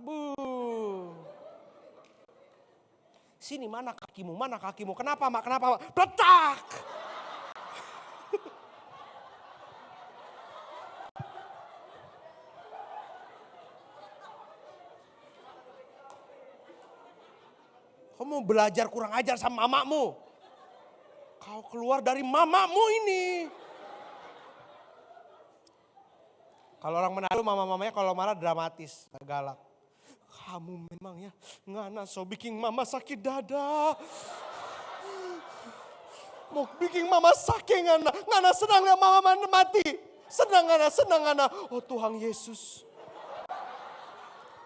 sini mana kakimu? Kenapa mak? Pletak! Kau mau belajar kurang ajar sama mamamu? Kau keluar dari mamamu ini. Kalau orang Manado mama-mamanya kalau marah dramatis, galak. Kamu memang ya ngana so bikin mama sakit dada. Mau bikin mama sakit ngana senang ya mama mati. Senang ana. Oh Tuhan Yesus.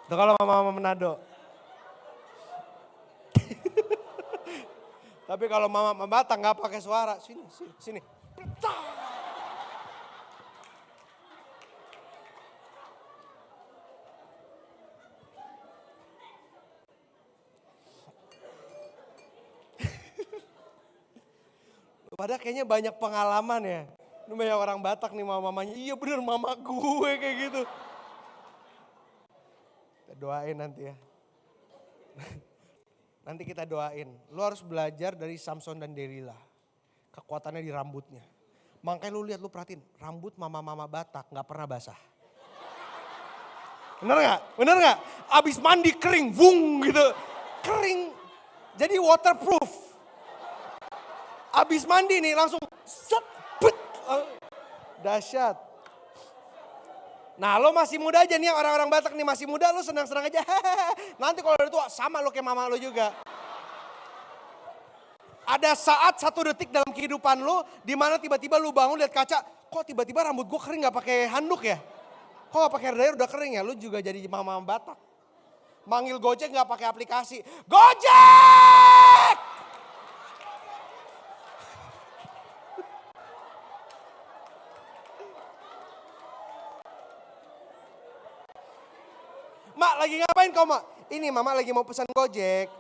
Itu kalau mama Manado. Tapi kalau mama Batak nggak pakai suara. Sini. Padahal kayaknya banyak pengalaman ya. Ini banyak orang Batak nih mamanya. Iya bener mama gue kayak gitu. Kita doain nanti ya. Nanti kita doain. Lu harus belajar dari Samson dan Delila. Kekuatannya di rambutnya. Makanya lu lihat, lu perhatiin. Rambut mama-mama Batak gak pernah basah. Bener gak? Abis mandi kering, vung gitu. Kering. Jadi waterproof. Abis mandi nih langsung set, bet. Dahsyat. Nah lo masih muda aja nih, orang-orang Batak nih masih muda, lo senang-senang aja. Nanti kalau udah tua sama lo kayak mama lo juga. Ada saat 1 detik dalam kehidupan lo di mana tiba-tiba lo bangun lihat kaca, kok tiba-tiba rambut gue kering gak pakai handuk ya? Kok gak pakai hair dryer udah kering ya? Lo juga jadi mama Batak. Manggil Gojek gak pakai aplikasi. Gojek! Mak lagi ngapain kau mak? Ini mama lagi mau pesan Gojek.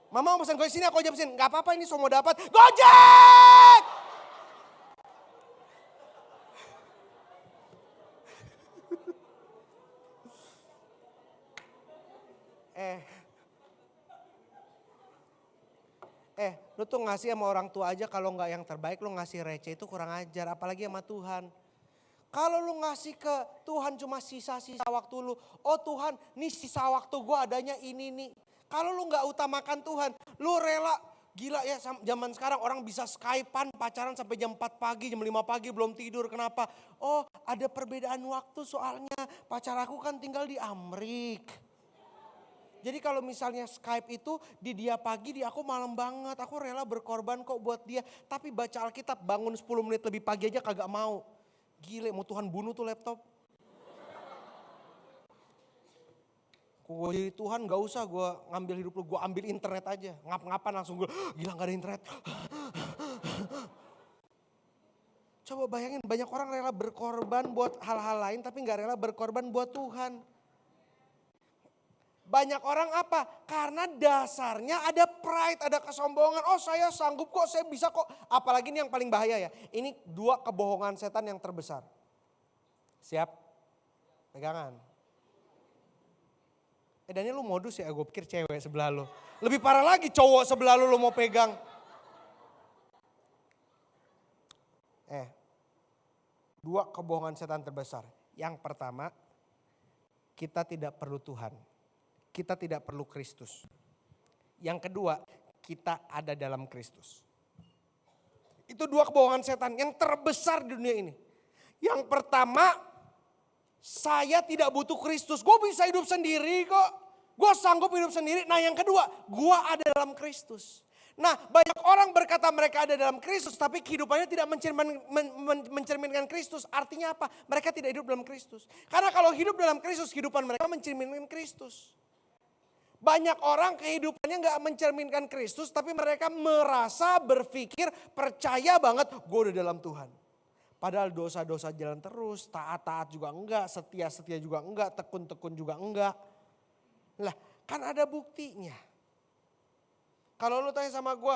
Mama mau pesan Gojek, sini aku aja pesan. Gak apa-apa ini semua dapat. Gojek! Lu tuh ngasih sama orang tua aja kalau nggak yang terbaik lu ngasih receh itu kurang ajar. Apalagi sama Tuhan. Kalau lu ngasih ke Tuhan cuma sisa-sisa waktu lu. Oh Tuhan nih sisa waktu gue adanya ini nih. Kalau lu gak utamakan Tuhan. Lu rela, gila ya zaman sekarang orang bisa Skype-an pacaran sampai jam 4 pagi, jam 5 pagi belum tidur. Kenapa? Oh ada perbedaan waktu soalnya pacar aku kan tinggal di Amerika. Jadi kalau misalnya Skype itu di dia pagi, di aku malam banget. Aku rela berkorban kok buat dia. Tapi baca Alkitab bangun 10 menit lebih pagi aja kagak mau. Gile mau Tuhan bunuh tuh laptop. Gue jadi Tuhan gak usah gue ngambil hidup lu, gue ambil internet aja. Ngap-ngapan langsung gue, gila gak ada internet. Coba bayangin banyak orang rela berkorban buat hal-hal lain tapi gak rela berkorban buat Tuhan. Banyak orang apa? Karena dasarnya ada pride, ada kesombongan. Oh saya sanggup kok, saya bisa kok. Apalagi ini yang paling bahaya ya. Ini 2 kebohongan setan yang terbesar. Siap? Pegangan. Daniel lu modus ya, gue pikir cewek sebelah lu. Lebih parah lagi cowok sebelah lu mau pegang. 2 kebohongan setan terbesar. Yang pertama, kita tidak perlu Tuhan. Kita tidak perlu Kristus. Yang kedua, kita ada dalam Kristus. Itu 2 kebohongan setan yang terbesar di dunia ini. Yang pertama, saya tidak butuh Kristus. Gue bisa hidup sendiri kok. Gue sanggup hidup sendiri. Nah yang kedua, gue ada dalam Kristus. Nah banyak orang berkata mereka ada dalam Kristus. Tapi kehidupannya tidak mencerminkan Kristus. Artinya apa? Mereka tidak hidup dalam Kristus. Karena kalau hidup dalam Kristus, kehidupan mereka mencerminkan Kristus. Banyak orang kehidupannya gak mencerminkan Kristus. Tapi mereka merasa, berpikir, percaya banget gue udah dalam Tuhan. Padahal dosa-dosa jalan terus, taat-taat juga enggak, setia-setia juga enggak, tekun-tekun juga enggak. Lah kan ada buktinya. Kalau lu tanya sama gue,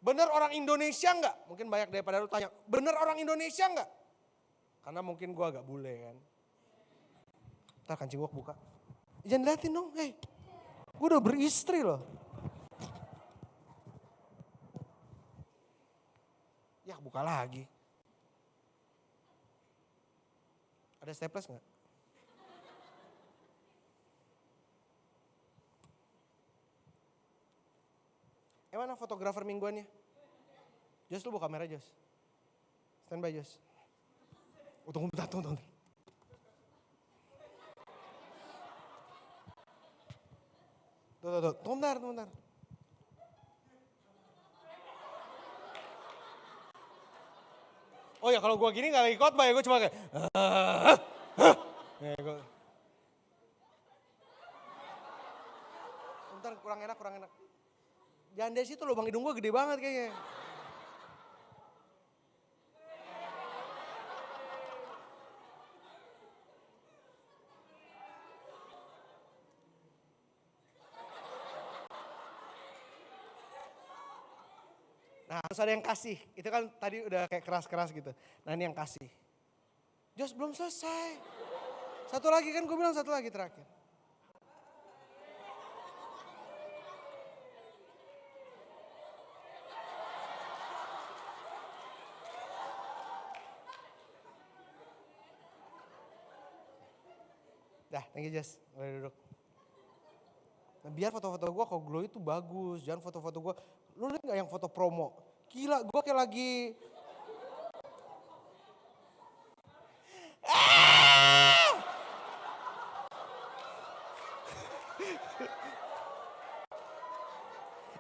bener orang Indonesia enggak? Mungkin banyak daripada lu tanya, bener orang Indonesia enggak? Karena mungkin gue agak bule kan. Ntar kancing gue buka. Jangan liatin dong, gue udah beristri loh. Ya buka lagi. Ada staples gak? Mana fotografer mingguannya? Jos lu bawa kamera Jos. Stand by Jos. Tunggu. Tunggu bentar. Oh ya kalau gue gini gak lagi khotbah ya, gue cuma kayak. Ya, Bentar kurang enak. Jangan dari situ lubang hidung gue gede banget kayaknya. Nah harus ada yang kasih, itu kan tadi udah kayak keras-keras gitu. Nah ini yang kasih. Jos belum selesai. Satu lagi kan gue bilang satu lagi terakhir. Dah, thank you Jos, boleh duduk. Nah, biar foto-foto gue kalau glow itu bagus, jangan foto-foto gue. Lu lihat gak yang foto promo? Gila, gue kayak lagi.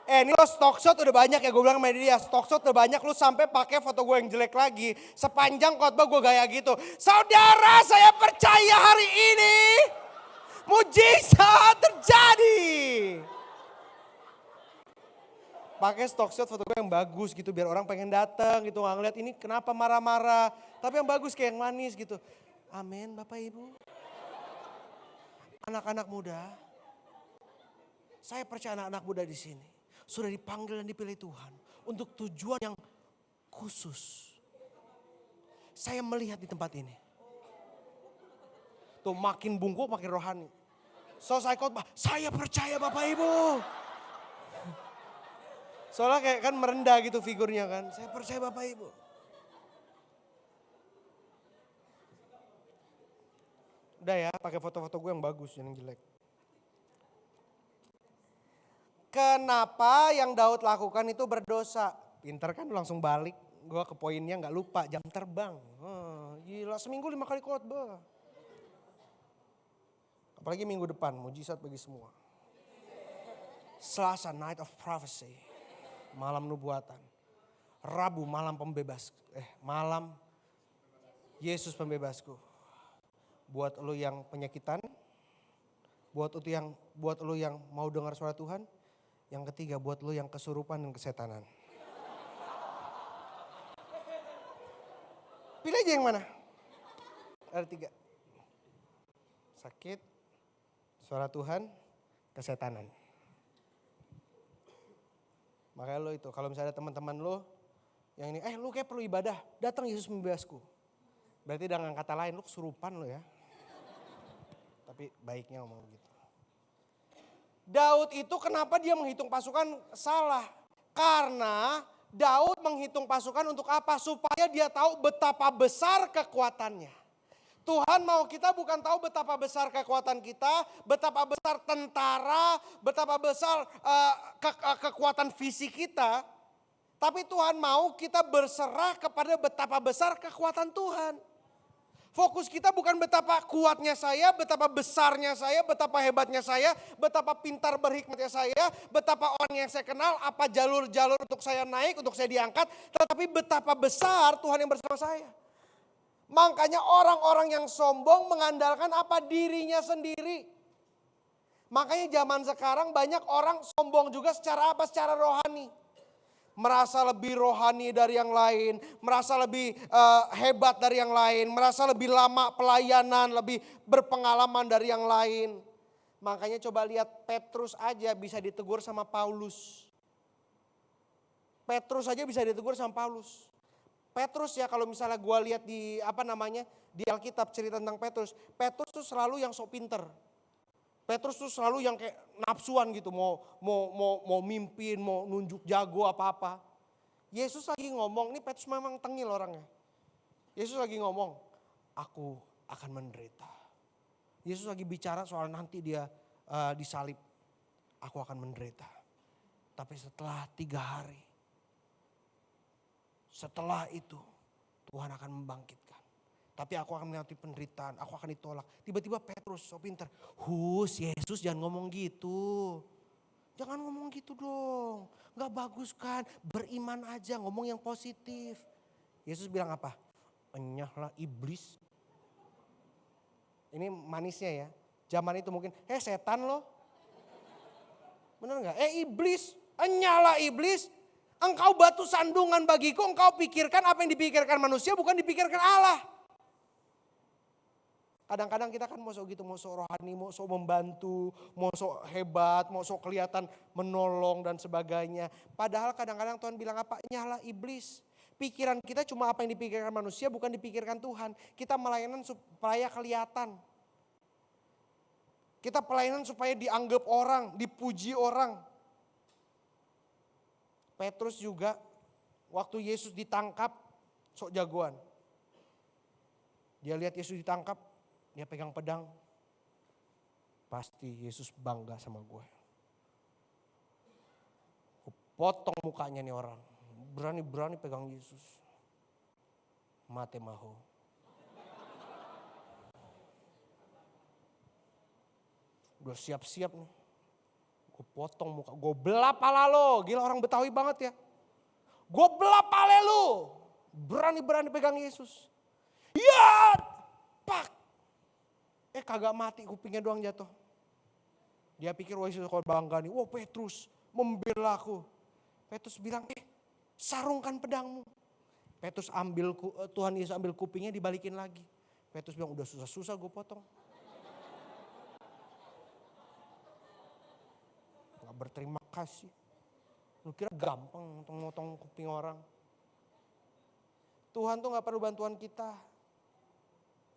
Ini lo stock shot udah banyak ya, gue bilang sama dia, stock shot udah banyak, lu sampai pakai foto gue yang jelek lagi. Sepanjang khotbah gue gaya gitu. Saudara, saya percaya hari ini mujizat terjadi. Pakai stock shot foto gue yang bagus gitu biar orang pengen datang gitu, nggak ngeliat ini kenapa marah-marah. Tapi yang bagus kayak yang manis gitu. Amin Bapak Ibu. Anak-anak muda, saya percaya anak-anak muda di sini sudah dipanggil dan dipilih Tuhan untuk tujuan yang khusus. Saya melihat di tempat ini. Tuh makin bungkuk makin rohani. Selesai khotbah, saya percaya Bapak Ibu. Soalnya kayak kan merendah gitu figurnya kan. Saya percaya Bapak Ibu. Udah ya, pakai foto-foto gue yang bagus, yang jelek. Kenapa yang Daud lakukan itu berdosa? Pinter kan langsung balik. Gue ke poinnya gak lupa, jam terbang. Gila, seminggu 5 kali khotbah. Apalagi minggu depan, mujizat bagi semua. Selasa, night of prophecy. Malam nubuatan. Rabu, malam malam Yesus pembebasku. Buat lo yang penyakitan, buat lo yang mau dengar suara Tuhan. Yang ketiga buat lo yang kesurupan dan kesetanan. Pilih aja yang mana. Ada 3. Sakit, suara Tuhan, kesetanan. Makanya lo itu, kalau misalnya ada teman-teman lo yang ini, lo kayak perlu ibadah, datang Yesus membebasku. Berarti dengan kata lain, lo kesurupan lo ya. Tapi baiknya ngomong begitu. Daud itu kenapa dia menghitung pasukan salah? Karena Daud menghitung pasukan untuk apa? Supaya dia tahu betapa besar kekuatannya. Tuhan mau kita bukan tahu betapa besar kekuatan kita, betapa besar tentara, betapa besar kekuatan fisik kita. Tapi Tuhan mau kita berserah kepada betapa besar kekuatan Tuhan. Fokus kita bukan betapa kuatnya saya, betapa besarnya saya, betapa hebatnya saya, betapa pintar berhikmatnya saya, betapa orang yang saya kenal, apa jalur-jalur untuk saya naik, untuk saya diangkat. Tetapi betapa besar Tuhan yang bersama saya. Makanya orang-orang yang sombong mengandalkan apa dirinya sendiri. Makanya zaman sekarang banyak orang sombong juga secara apa? Secara rohani. Merasa lebih rohani dari yang lain, merasa lebih hebat dari yang lain, merasa lebih lama pelayanan, lebih berpengalaman dari yang lain. Makanya coba lihat Petrus aja bisa ditegur sama Paulus. Petrus aja bisa ditegur sama Paulus. Petrus ya kalau misalnya gue lihat di di Alkitab cerita tentang Petrus. Petrus tuh selalu yang sok pinter. Petrus tuh selalu yang kayak nafsuan gitu, mau mimpin, mau nunjuk jago apa-apa. Yesus lagi ngomong, ini Petrus memang tengil orangnya. Yesus lagi ngomong, aku akan menderita. Yesus lagi bicara soal nanti dia disalib, aku akan menderita. Tapi setelah 3 hari, setelah itu Tuhan akan membangkitkan. Tapi aku akan melewati penderitaan, aku akan ditolak. Tiba-tiba Petrus, so pinter. Yesus jangan ngomong gitu. Jangan ngomong gitu dong. Gak bagus kan, beriman aja, ngomong yang positif. Yesus bilang apa? Enyahlah iblis. Ini manisnya ya. Zaman itu mungkin, setan loh. Bener gak? Iblis, enyahlah iblis. Engkau batu sandungan bagiku, engkau pikirkan apa yang dipikirkan manusia bukan dipikirkan Allah. Kadang-kadang kita kan mau sok gitu, mau sok rohani, mau sok membantu, mau sok hebat, mau sok kelihatan menolong dan sebagainya. Padahal kadang-kadang Tuhan bilang apa? Nyala iblis. Pikiran kita cuma apa yang dipikirkan manusia bukan dipikirkan Tuhan. Kita melayanan supaya kelihatan. Kita pelayanan supaya dianggap orang, dipuji orang. Petrus juga waktu Yesus ditangkap sok jagoan. Dia lihat Yesus ditangkap, dia pegang pedang. Pasti Yesus bangga sama gue. Gue potong mukanya nih orang. Berani-berani pegang Yesus. Mate maho. Udah siap-siap nih. Gue potong muka, gue belah pala lo. Gila orang Betawi banget ya. Gue belah pala lo. Berani-berani pegang Yesus. Ya, pak. Kagak mati, kupingnya doang jatuh. Dia pikir wah Yesus kalau bangga nih. Wah Petrus membela aku. Petrus bilang, sarungkan pedangmu. Petrus ambil, Tuhan Yesus ambil kupingnya dibalikin lagi. Petrus bilang udah susah-susah gue potong. Berterima kasih. Lu kira gampang motong kuping orang. Tuhan tuh gak perlu bantuan kita.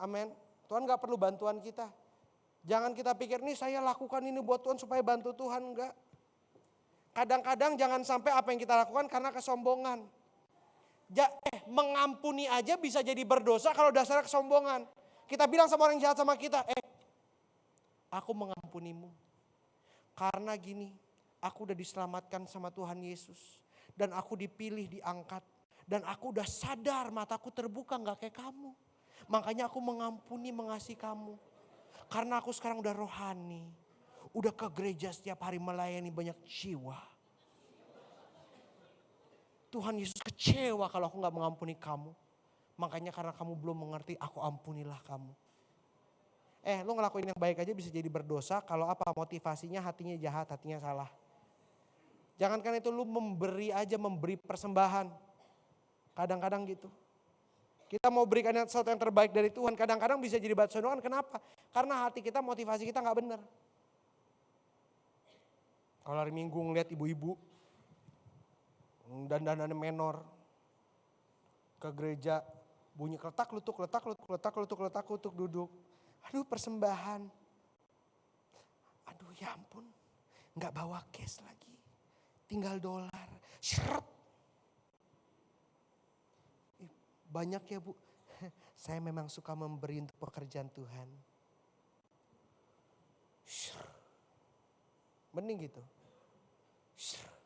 Amin. Tuhan gak perlu bantuan kita. Jangan kita pikir nih saya lakukan ini buat Tuhan supaya bantu Tuhan. Enggak. Kadang-kadang jangan sampai apa yang kita lakukan karena kesombongan. Mengampuni aja bisa jadi berdosa kalau dasarnya kesombongan. Kita bilang sama orang jahat sama kita. Aku mengampunimu. Karena gini. Aku udah diselamatkan sama Tuhan Yesus. Dan aku dipilih, diangkat. Dan aku udah sadar mataku terbuka gak kayak kamu. Makanya aku mengampuni, mengasihi kamu. Karena aku sekarang udah rohani. Udah ke gereja setiap hari melayani banyak jiwa. Tuhan Yesus kecewa kalau aku gak mengampuni kamu. Makanya karena kamu belum mengerti, aku ampunilah kamu. Lu ngelakuin yang baik aja bisa jadi berdosa kalau apa? Motivasinya hatinya jahat, hatinya salah. Jangankan itu lu memberi aja, memberi persembahan. Kadang-kadang gitu. Kita mau berikan sesuatu yang terbaik dari Tuhan. Kadang-kadang bisa jadi batu sandungan. Kenapa? Karena hati kita, motivasi kita gak benar. Kalau hari Minggu ngeliat ibu-ibu. Dandanan menor. Ke gereja. Bunyi letak lutuk, letak lutuk, letak lutuk, letak lutuk, duduk. Aduh persembahan. Aduh ya ampun. Gak bawa cash lagi. Tinggal dolar. Syret. Banyak ya Bu. Saya memang suka memberi untuk pekerjaan Tuhan. Syret. Mending gitu. Syret.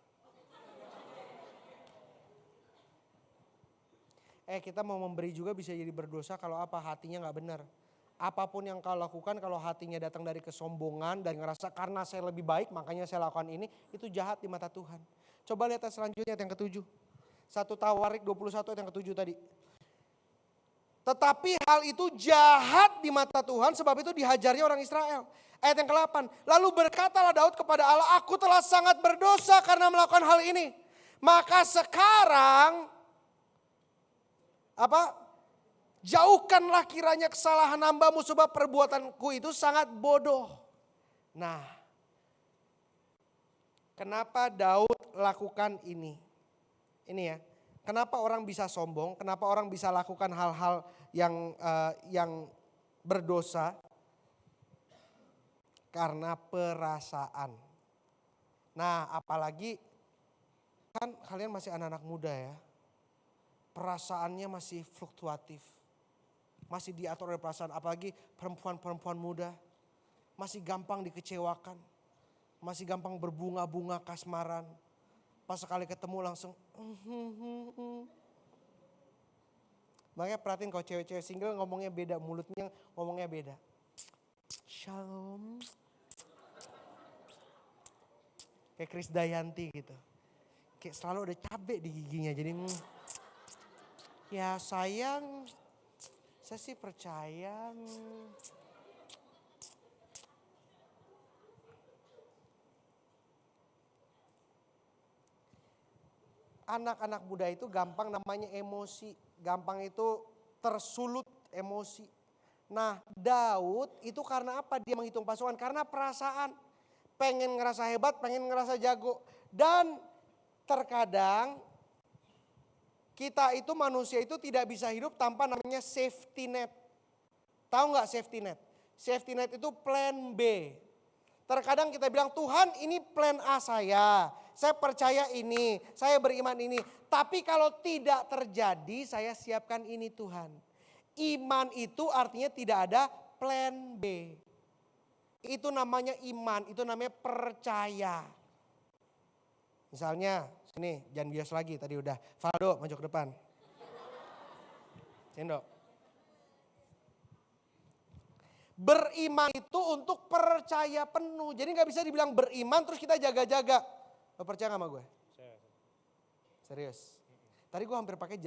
Kita mau memberi juga bisa jadi berdosa kalau apa? Hatinya gak benar. Apapun yang kau lakukan kalau hatinya datang dari kesombongan dan ngerasa karena saya lebih baik makanya saya lakukan ini. Itu jahat di mata Tuhan. Coba lihat selanjutnya yang ke-7. 1 Tawarik 21 ayat yang ke-7 tadi. Tetapi hal itu jahat di mata Tuhan sebab itu dihajarnya orang Israel. Ayat yang ke-8. Lalu berkatalah Daud kepada Allah, aku telah sangat berdosa karena melakukan hal ini. Maka sekarang jauhkanlah kiranya kesalahan hambamu sebab perbuatanku itu sangat bodoh. Nah, kenapa Daud lakukan ini? Ini ya, kenapa orang bisa sombong? Kenapa orang bisa lakukan hal-hal yang berdosa? Karena perasaan. Nah, apalagi kan kalian masih anak-anak muda ya. Perasaannya masih fluktuatif. Masih diatur oleh perasaan, apalagi perempuan-perempuan muda. Masih gampang dikecewakan. Masih gampang berbunga-bunga kasmaran. Pas sekali ketemu langsung. Makanya perhatiin kalau cewek-cewek single ngomongnya beda. Mulutnya ngomongnya beda. Shalom. Kayak Krisdayanti gitu. Kayak selalu ada cabai di giginya. Jadi ya sayang. Saya sih percaya. Anak-anak muda itu gampang namanya emosi. Gampang itu tersulut emosi. Nah Daud itu karena apa dia menghitung pasukan? Karena perasaan. Pengen ngerasa hebat, pengen ngerasa jago. Dan terkadang kita itu manusia itu tidak bisa hidup tanpa namanya safety net. Tahu nggak safety net? Safety net itu plan B. Terkadang kita bilang Tuhan ini plan A saya percaya ini, saya beriman ini. Tapi kalau tidak terjadi saya siapkan ini Tuhan. Iman itu artinya tidak ada plan B. Itu namanya iman, itu namanya percaya. Misalnya, sini jangan bias lagi tadi udah. Faldo maju ke depan. Sini dok. Beriman itu untuk percaya penuh. Jadi gak bisa dibilang beriman terus kita jaga-jaga. Lo percaya gak sama gue? Serius. Tadi gue hampir pakai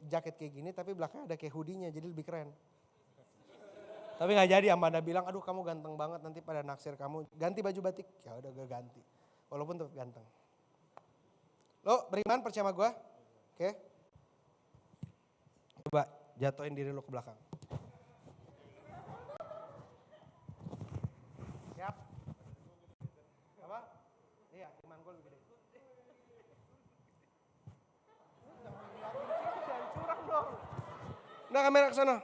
jaket kayak gini tapi belakangnya ada kayak hoodie-nya jadi lebih keren. Tapi gak jadi, Amanda bilang aduh kamu ganteng banget nanti pada naksir kamu. Ganti baju batik. Ya udah gue ganti. Walaupun tetap ganteng. Lo beriman percaya sama gue? Oke. Coba jatuhin diri lo ke belakang. Siap? Apa? Iya, iman gue lebih gede. Jangan curang dong. Udah kamera ke sana.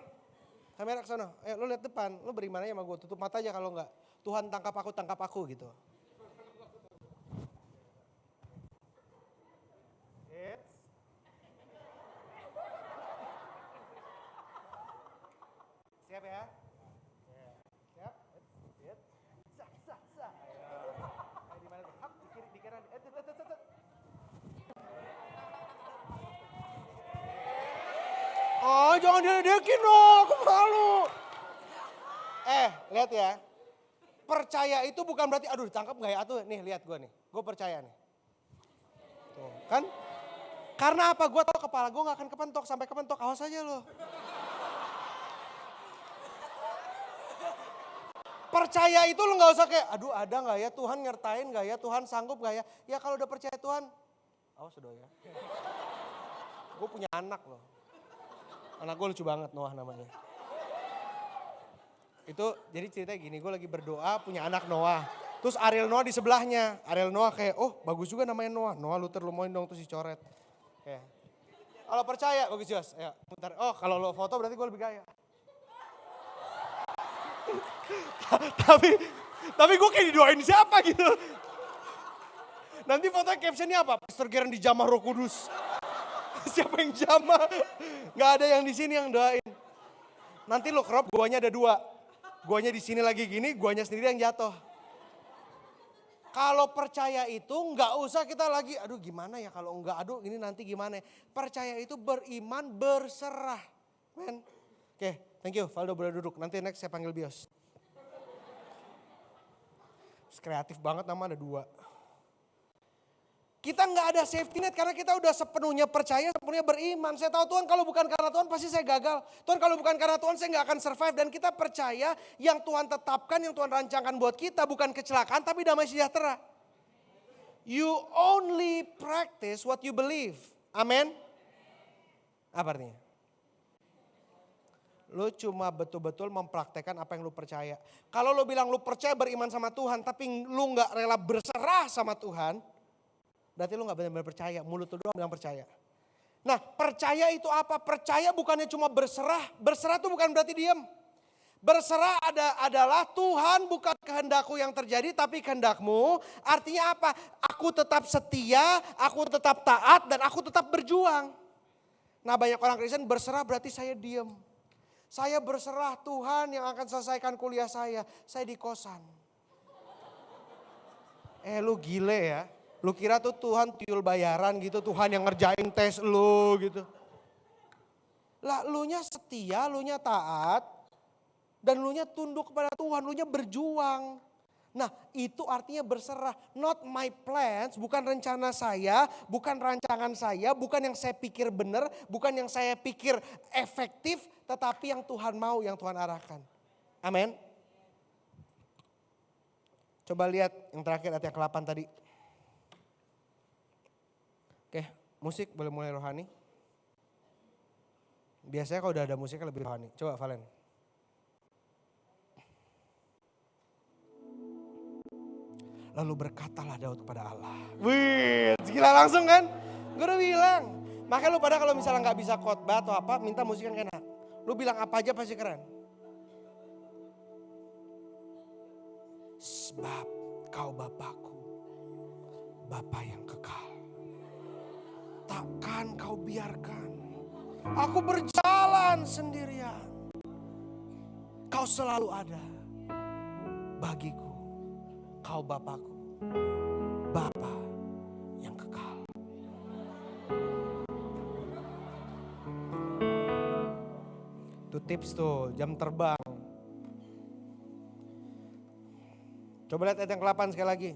Kamera ke sana. Lo lihat depan. Lo beriman aja sama gue. Tutup mata aja kalau enggak. Tuhan tangkap aku gitu. Siap ya? Siap? Sah. Ayo di mana tuh? Hap, di kiri, di kanan. Oh, jangan diledekin dong, aku malu. Lihat ya. Percaya itu bukan berarti, aduh ditangkap gak ya? Tuh, nih lihat gue nih. Gue percaya nih. Tuh, kan? Karena apa? Gue tau kepala gue gak akan kepentok. Sampai kepentok, awas aja lo. Percaya itu lo gak usah kayak, aduh ada gak ya Tuhan nyertain gak ya, Tuhan sanggup gak ya. Ya kalau udah percaya Tuhan, awas udah ya. Gue punya anak loh. Anak gue lucu banget, Noah namanya. Itu jadi ceritanya gini, gue lagi berdoa punya anak Noah. Terus Ariel Noah di sebelahnya. Ariel Noah kayak, oh bagus juga namanya Noah. Noah Luther Lumoin dong, terus dicoret. Kayak, kalau percaya, bagus Jos. Ayo, bentar. Oh kalau lo foto berarti gue lebih gaya. tapi gue kayak didoain siapa gitu. Nanti fotonya captionnya apa? Pastor Geren dijamah Roh Kudus. Siapa yang jamah? Gak ada yang di sini yang doain. Nanti lo crop, guanya ada 2. Guanya di sini lagi gini, guanya sendiri yang jatuh. Kalau percaya itu nggak usah kita lagi, aduh gimana ya kalau enggak, aduh ini nanti gimana. Percaya itu beriman, berserah. Men. Oke, thank you. Valdo boleh duduk. Nanti next saya panggil Bios. Kreatif banget nama ada 2. Kita nggak ada safety net karena kita udah sepenuhnya percaya, sepenuhnya beriman. Saya tahu Tuhan kalau bukan karena Tuhan pasti saya gagal. Tuhan kalau bukan karena Tuhan saya nggak akan survive. Dan kita percaya yang Tuhan tetapkan, yang Tuhan rancangkan buat kita bukan kecelakaan tapi damai sejahtera. You only practice what you believe. Amin. Apa artinya? Lu cuma betul-betul mempraktekkan apa yang lu percaya. Kalau lu bilang lu percaya beriman sama Tuhan tapi lu nggak rela berserah sama Tuhan, berarti lu gak benar-benar percaya, mulut lu doang bilang percaya. Nah percaya itu apa? Percaya bukannya cuma berserah. Berserah itu bukan berarti diam. Berserah adalah Tuhan bukan kehendakku yang terjadi tapi kehendakmu. Artinya apa? Aku tetap setia, aku tetap taat dan aku tetap berjuang. Nah banyak orang Kristen berserah berarti saya diam. Saya berserah Tuhan yang akan selesaikan kuliah saya. Saya di kosan. Lu gile ya. Lu kira tuh Tuhan tiul bayaran gitu, Tuhan yang ngerjain tes lu gitu. Lah lu nya setia, lu nya taat, dan lu nya tunduk kepada Tuhan, lu nya berjuang. Nah itu artinya berserah. Not my plans, bukan rencana saya, bukan rancangan saya, bukan yang saya pikir benar, bukan yang saya pikir efektif, tetapi yang Tuhan mau, yang Tuhan arahkan. Amin. Coba lihat yang terakhir ayat yang ke-8 tadi. Oke, musik boleh mulai rohani. Biasanya kalau udah ada musiknya lebih rohani. Coba Valen. Lalu berkatalah Daud kepada Allah. Wih, gila langsung kan? Gue udah bilang. Makanya lu pada kalau misalnya gak bisa khotbah atau apa, minta musik yang enak. Lu bilang apa aja pasti keren. Sebab kau Bapakku, Bapa yang kekal. Takkan kau biarkan aku berjalan sendirian. Kau selalu ada bagiku. Kau Bapakku, Bapa yang kekal. Itu tips tuh, jam terbang. Coba lihat ayat yang ke-8 sekali lagi.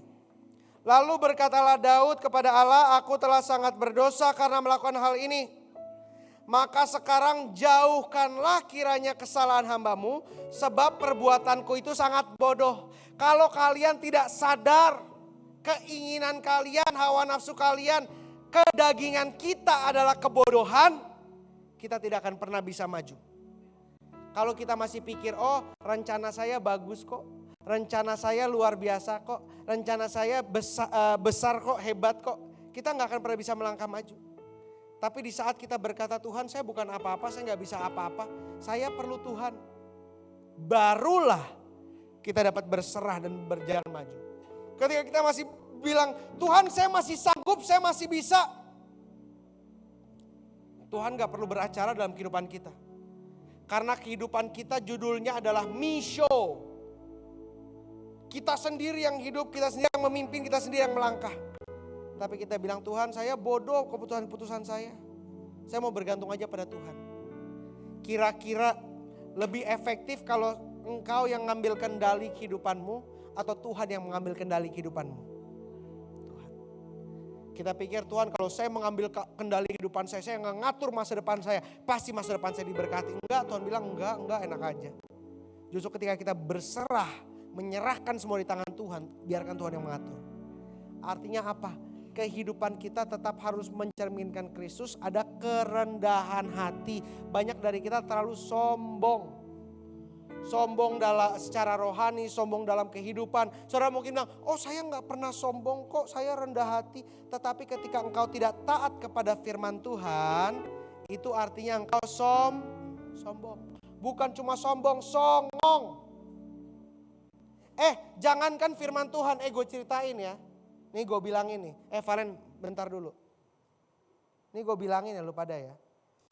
Lalu berkatalah Daud kepada Allah, aku telah sangat berdosa karena melakukan hal ini. Maka sekarang jauhkanlah kiranya kesalahan hambamu, sebab perbuatanku itu sangat bodoh. Kalau kalian tidak sadar, keinginan kalian, hawa nafsu kalian, kedagingan kita adalah kebodohan, kita tidak akan pernah bisa maju. Kalau kita masih pikir, oh rencana saya bagus kok, rencana saya luar biasa kok, rencana saya besar kok, hebat kok, kita gak akan pernah bisa melangkah maju. Tapi di saat kita berkata, Tuhan saya bukan apa-apa, saya gak bisa apa-apa, saya perlu Tuhan. Barulah kita dapat berserah dan berjalan maju. Ketika kita masih bilang, Tuhan saya masih sanggup, saya masih bisa. Tuhan gak perlu beracara dalam kehidupan kita. Karena kehidupan kita judulnya adalah me show. Kita sendiri yang hidup, kita sendiri yang memimpin, kita sendiri yang melangkah. Tapi kita bilang, Tuhan saya bodoh keputusan-keputusan saya. Saya mau bergantung aja pada Tuhan. Kira-kira lebih efektif kalau engkau yang ngambil kendali kehidupanmu atau Tuhan yang mengambil kendali kehidupanmu? Tuhan. Kita pikir Tuhan kalau saya mengambil kendali kehidupan saya yang ngatur masa depan saya, pasti masa depan saya diberkati. Enggak, Tuhan bilang enggak enak aja. Justru ketika kita berserah, menyerahkan semua di tangan Tuhan, biarkan Tuhan yang mengatur. Artinya apa? Kehidupan kita tetap harus mencerminkan Kristus, ada kerendahan hati. Banyak dari kita terlalu sombong. Sombong dalam secara rohani, sombong dalam kehidupan. Saudara mungkin bilang, oh saya gak pernah sombong kok, saya rendah hati. Tetapi ketika engkau tidak taat kepada firman Tuhan, itu artinya engkau sombong. Bukan cuma sombong, songong. Jangankan firman Tuhan, gue ceritain ya. Nih gue bilangin nih, Valen bentar dulu. Nih gue bilangin ya lu pada ya.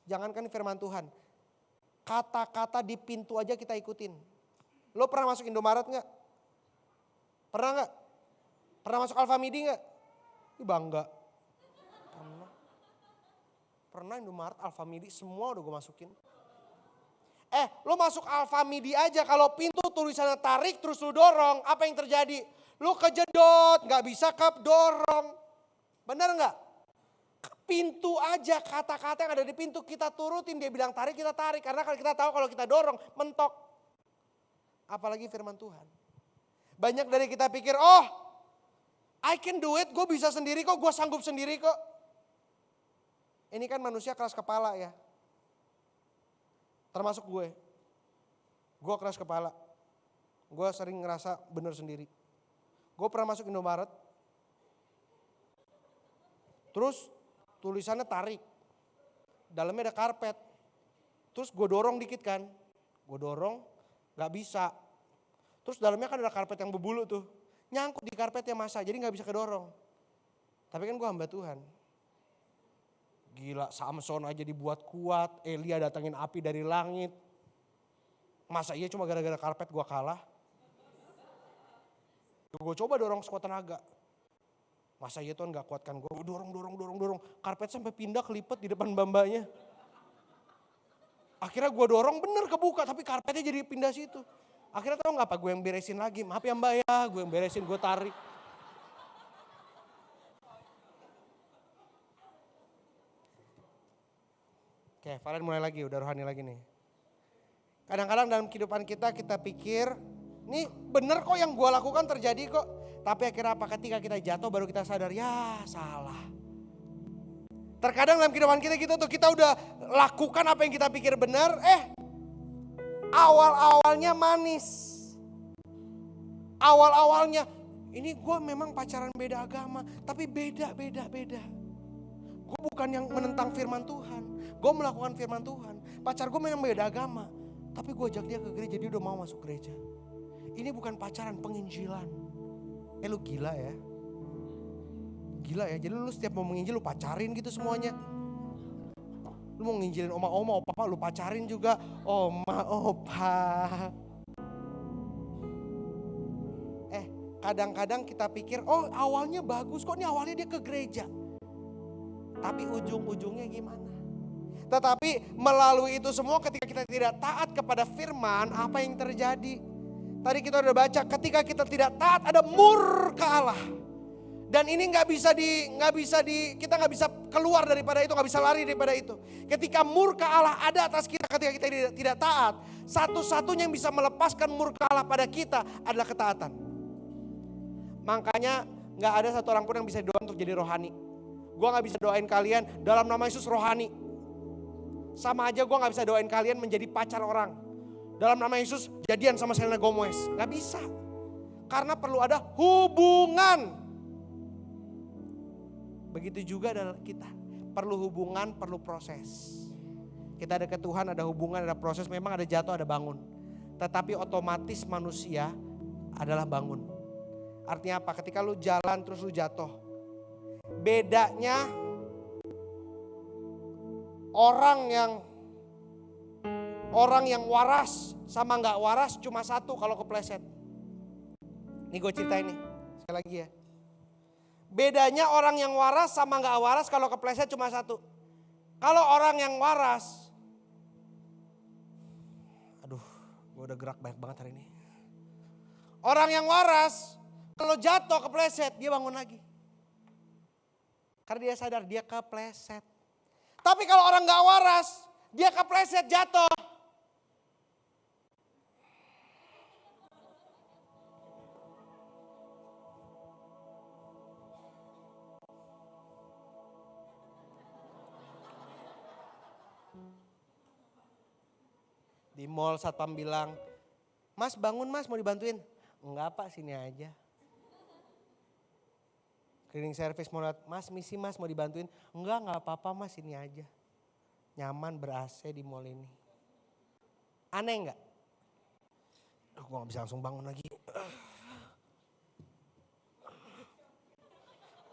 Jangankan firman Tuhan. Kata-kata di pintu aja kita ikutin. Lo pernah masuk Indomaret gak? Pernah gak? Pernah masuk Alfamidi gak? Bangga. Pernah Indomaret, Alfamidi, semua udah gue masukin. Lo masuk Alfamidi aja, kalau pintu tulisannya tarik terus lo dorong, apa yang terjadi? Lo kejedot, gak bisa dorong. Bener gak? Pintu aja, kata-kata yang ada di pintu kita turutin, dia bilang tarik kita tarik. Karena kalau kita tahu kalau kita dorong, mentok. Apalagi firman Tuhan. Banyak dari kita pikir, oh I can do it, gue bisa sendiri kok, gue sanggup sendiri kok. Ini kan manusia keras kepala ya. Termasuk gue. Gue keras kepala. Gue sering ngerasa bener sendiri. Gue pernah masuk Indomaret. Terus tulisannya tarik. Dalamnya ada karpet. Terus gue dorong dikit kan. Gue dorong gak bisa. Terus dalamnya kan ada karpet yang berbulu tuh. Nyangkut di karpetnya masa, jadi gak bisa kedorong. Tapi kan gue hamba Tuhan. Gila, Samson aja dibuat kuat. Elia datangin api dari langit. Masa iya cuma gara-gara karpet gue kalah? Gue coba dorong sekuat tenaga. Masa iya Tuhan gak kuatkan gue, dorong. Karpet sampai pindah kelipet di depan mbak-mbaknya. Akhirnya gue dorong bener kebuka, tapi karpetnya jadi pindah situ. Akhirnya tahu nggak apa? Gue yang beresin lagi. Maaf ya Mbak ya, gue yang beresin, gue tarik. Oke, Valen mulai lagi, udah rohani lagi nih. Kadang-kadang dalam kehidupan kita pikir, nih bener kok yang gue lakukan terjadi kok. Tapi akhirnya apa? Ketika kita jatuh baru kita sadar, ya salah. Terkadang dalam kehidupan kita gitu tuh, kita udah lakukan apa yang kita pikir benar, awal-awalnya manis. Awal-awalnya, ini gue memang pacaran beda agama, tapi beda. Gue bukan yang menentang firman Tuhan, gue melakukan firman Tuhan. Pacar gue memang beda agama, tapi gue ajak dia ke gereja, dia udah mau masuk gereja. Ini bukan pacaran, penginjilan. Lu gila ya. Gila ya, jadi lu setiap mau menginjil lu pacarin gitu semuanya. Lu mau nginjilin oma-oma, opa-opa lu pacarin juga. Oma, opa. Kadang-kadang kita pikir, oh awalnya bagus kok, nih awalnya dia ke gereja. Tapi ujung-ujungnya gimana? Tetapi melalui itu semua ketika kita tidak taat kepada firman, apa yang terjadi? Tadi kita udah baca, ketika kita tidak taat ada murka Allah. Dan ini kita nggak bisa keluar daripada itu, nggak bisa lari daripada itu. Ketika murka Allah ada atas kita, ketika kita tidak taat, satu-satunya yang bisa melepaskan murka Allah pada kita adalah ketaatan. Makanya nggak ada satu orang pun yang bisa doa untuk jadi rohani. Gue nggak bisa doain kalian dalam nama Yesus rohani. Sama aja gue nggak bisa doain kalian menjadi pacar orang. Dalam nama Yesus jadian sama Selena Gomez, nggak bisa. Karena perlu ada hubungan. Begitu juga adalah kita. Perlu hubungan, perlu proses. Kita ada ke Tuhan, ada hubungan, ada proses. Memang ada jatuh, ada bangun. Tetapi otomatis manusia adalah bangun. Artinya apa? Ketika lu jalan terus lu jatuh. Bedanya orang yang waras sama gak waras cuma satu kalau kepleset. Ini gue ceritain nih, sekali lagi ya. Bedanya orang yang waras sama gak waras kalau kepleset cuma satu. Kalau orang yang waras, aduh gue udah gerak banyak banget hari ini. Orang yang waras, kalau jatuh kepleset dia bangun lagi. Karena dia sadar dia kepleset. Tapi kalau orang gak waras, dia kepleset jatuh. Di mall satpam bilang, Mas bangun mas mau dibantuin? Enggak pak sini aja. Cleaning service mau lihat, mas misi mas mau dibantuin? Enggak apa-apa mas sini aja. Nyaman ber-AC di mall ini. Aneh enggak? Gue gak bisa langsung bangun lagi.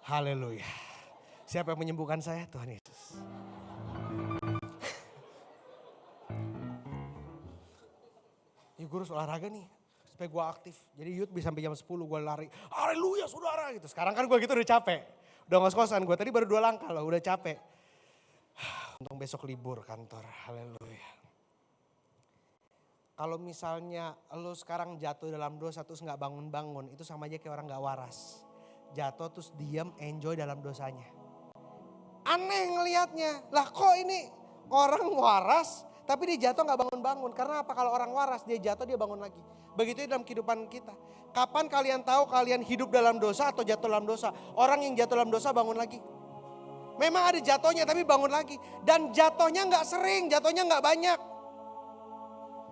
Haleluya. Siapa yang menyembuhkan saya? Tuhan Yesus. Ya gue harus olahraga nih. Supaya gue aktif. Jadi youth bisa sampai jam 10 gue lari. Haleluya saudara gitu. Sekarang kan gue gitu udah capek. Udah ngos-ngosan gue. Tadi baru 2 langkah loh udah capek. Untung besok libur kantor. Haleluya. Kalau misalnya lo sekarang jatuh dalam dosa terus gak bangun-bangun. Itu sama aja kayak orang gak waras. Jatuh terus diam enjoy dalam dosanya. Aneh ngelihatnya. Lah kok ini orang waras tapi dia jatuh gak bangun-bangun. Karena apa? Kalau orang waras dia jatuh dia bangun lagi. Begitu dalam kehidupan kita. Kapan kalian tahu kalian hidup dalam dosa atau jatuh dalam dosa? Orang yang jatuh dalam dosa bangun lagi. Memang ada jatuhnya tapi bangun lagi. Dan jatuhnya gak sering, jatuhnya gak banyak.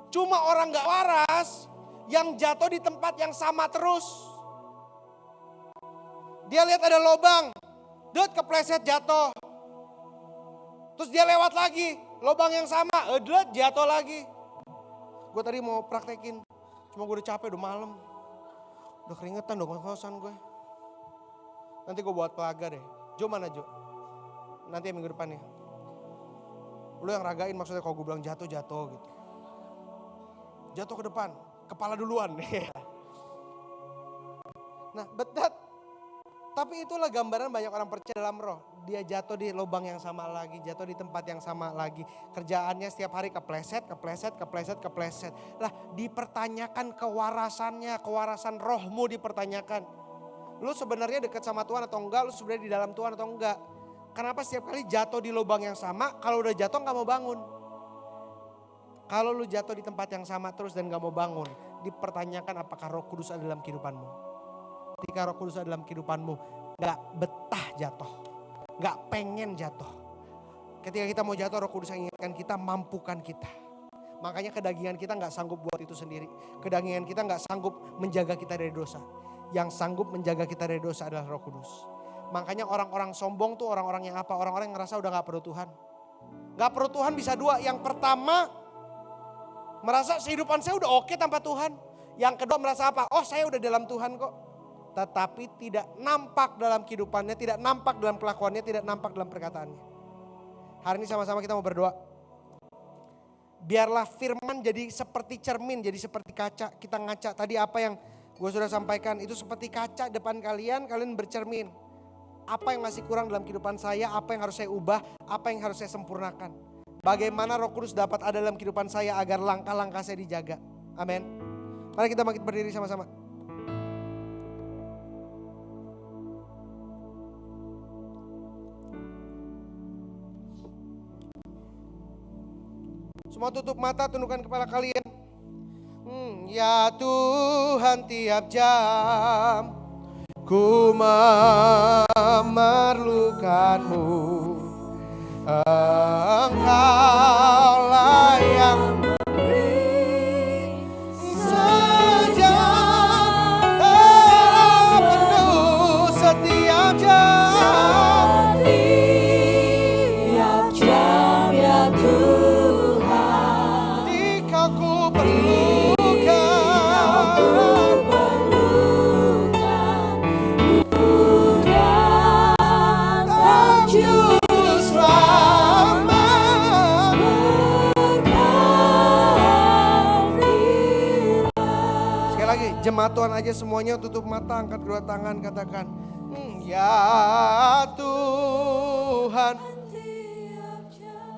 Cuma orang gak waras yang jatuh di tempat yang sama terus. Dia lihat ada lubang, kepleset jatuh. Terus dia lewat lagi, lubang yang sama, jatuh lagi. Gue tadi mau praktekin, cuma gue udah capek, udah malam. Udah keringetan, udah ngos-ngosan gue. Nanti gue buat pelaga deh. Jo mana Jo? Nanti minggu depan ya. Lu yang ragain maksudnya kalau gue bilang jatuh-jatuh gitu. Jatuh ke depan, kepala duluan. Nah, but that, tapi itulah gambaran banyak orang percaya dalam roh. dia jatuh di lubang yang sama lagi, jatuh di tempat yang sama lagi. Kerjaannya setiap hari kepleset. Lah dipertanyakan kewarasannya, kewarasan rohmu dipertanyakan. Lu sebenarnya dekat sama Tuhan atau enggak, lu sebenarnya di dalam Tuhan atau enggak. Kenapa setiap kali jatuh di lubang yang sama, kalau udah jatuh gak mau bangun. Kalau lu jatuh di tempat yang sama terus dan gak mau bangun, dipertanyakan apakah Roh Kudus ada dalam kehidupanmu. Ketika Roh Kudus ada dalam kehidupanmu, gak betah jatuh, gak pengen jatuh. Ketika kita mau jatuh, Roh Kudus ingatkan kita, mampukan kita. Makanya kedagingan kita gak sanggup buat itu sendiri. Kedagingan kita gak sanggup menjaga kita dari dosa. Yang sanggup menjaga kita dari dosa adalah Roh Kudus. Makanya orang-orang sombong tuh orang-orang yang apa? Orang-orang yang ngerasa udah gak perlu Tuhan. Gak perlu Tuhan bisa dua. Yang pertama, merasa kehidupan saya udah oke tanpa Tuhan. Yang kedua merasa apa? Oh saya udah dalam Tuhan kok. Tetapi tidak nampak dalam kehidupannya, tidak nampak dalam kelakuannya, tidak nampak dalam perkataannya. Hari ini sama-sama kita mau berdoa. Biarlah firman jadi seperti cermin, jadi seperti kaca. Kita ngaca, tadi apa yang gue sudah sampaikan itu seperti kaca depan kalian, kalian bercermin. Apa yang masih kurang dalam kehidupan saya, apa yang harus saya ubah, apa yang harus saya sempurnakan. Bagaimana Roh Kudus dapat ada dalam kehidupan saya agar langkah-langkah saya dijaga. Amin. Mari kita bangkit berdiri sama-sama. Semua tutup mata, tundukkan kepala kalian. Ya Tuhan, tiap jam ku memerlukan-Mu. Engkaulah yang memberi sejahtera penuh setiap jam. Setiap jam ya Tuhan, jika ku jemaat Tuhan aja semuanya tutup mata, angkat kedua tangan, katakan, ya Tuhan.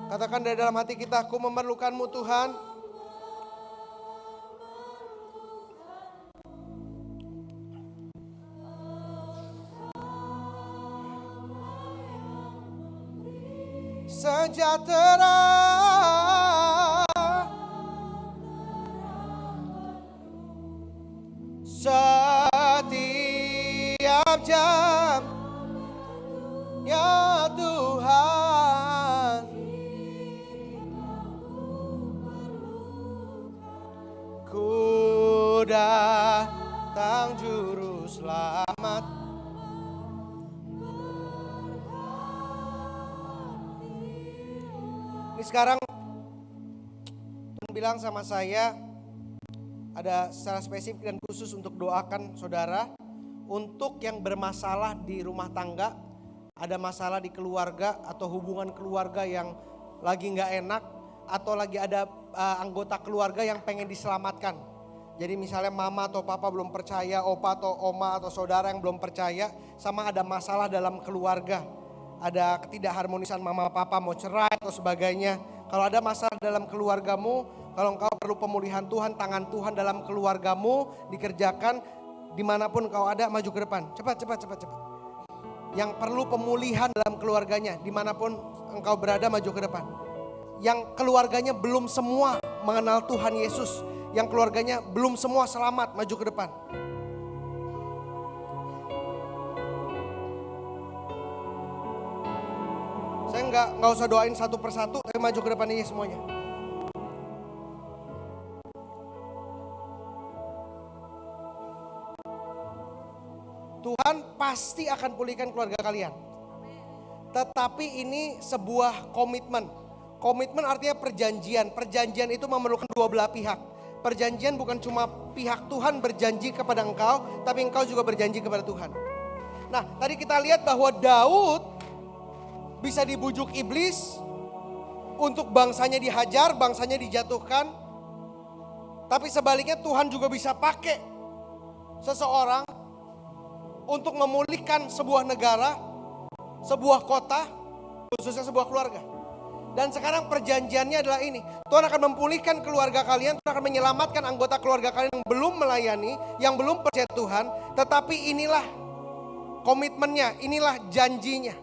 Katakan dari dalam hati kita, aku memerlukan-Mu Tuhan. Sejahtera setiap jam ya Tuhan, ku datang juru selamat. Ini sekarang Tuhan bilang sama saya, ada secara spesifik dan khusus untuk doakan saudara. Untuk yang bermasalah di rumah tangga, ada masalah di keluarga atau hubungan keluarga yang lagi gak enak, atau lagi ada anggota keluarga yang pengen diselamatkan. Jadi misalnya mama atau papa belum percaya, opa atau oma atau saudara yang belum percaya, sama ada masalah dalam keluarga. Ada ketidakharmonisan mama papa mau cerai atau sebagainya. Kalau ada masalah dalam keluargamu, kalau engkau perlu pemulihan Tuhan, tangan Tuhan dalam keluargamu dikerjakan, dimanapun engkau ada, maju ke depan. Cepat. Yang perlu pemulihan dalam keluarganya, dimanapun engkau berada, maju ke depan. Yang keluarganya belum semua mengenal Tuhan Yesus, yang keluarganya belum semua selamat, maju ke depan. Saya nggak usah doain satu persatu, tapi maju ke depan aja semuanya. Tuhan pasti akan pulihkan keluarga kalian. Tetapi ini sebuah komitmen. Komitmen artinya perjanjian. Perjanjian itu memerlukan dua belah pihak. Perjanjian bukan cuma pihak Tuhan berjanji kepada engkau, tapi engkau juga berjanji kepada Tuhan. Nah, tadi kita lihat bahwa Daud bisa dibujuk iblis untuk bangsanya dihajar, bangsanya dijatuhkan. Tapi sebaliknya Tuhan juga bisa pakai seseorang untuk memulihkan sebuah negara sebuah kota, khususnya sebuah keluarga. Dan sekarang perjanjiannya adalah ini. Tuhan akan memulihkan keluarga kalian, Tuhan akan menyelamatkan anggota keluarga kalian yang belum melayani, yang belum percaya Tuhan. Tetapi inilah komitmennya, inilah janjinya.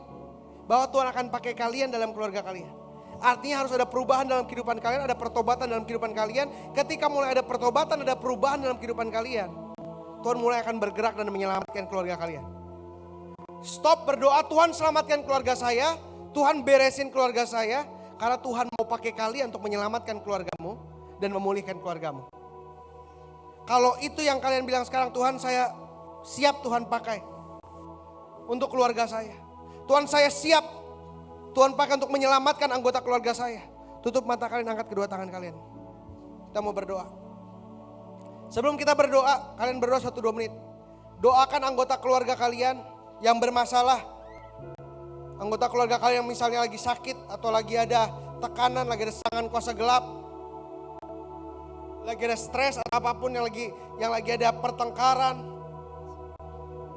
Bahwa Tuhan akan pakai kalian dalam keluarga kalian. Artinya harus ada perubahan dalam kehidupan kalian, ada pertobatan dalam kehidupan kalian. Ketika mulai ada pertobatan, ada perubahan dalam kehidupan kalian, Tuhan mulai akan bergerak dan menyelamatkan keluarga kalian. Stop berdoa, Tuhan selamatkan keluarga saya, Tuhan beresin keluarga saya. Karena Tuhan mau pakai kalian untuk menyelamatkan keluargamu dan memulihkan keluargamu. Kalau itu yang kalian bilang sekarang, Tuhan saya siap Tuhan pakai untuk keluarga saya. Tuhan saya siap Tuhan pakai untuk menyelamatkan anggota keluarga saya. Tutup mata kalian, angkat kedua tangan kalian. Kita mau berdoa. Sebelum kita berdoa, kalian berdoa 1-2 menit. Doakan anggota keluarga kalian yang bermasalah. Anggota keluarga kalian yang misalnya lagi sakit atau lagi ada tekanan, lagi ada serangan kuasa gelap, lagi ada stres atau apapun yang lagi ada pertengkaran,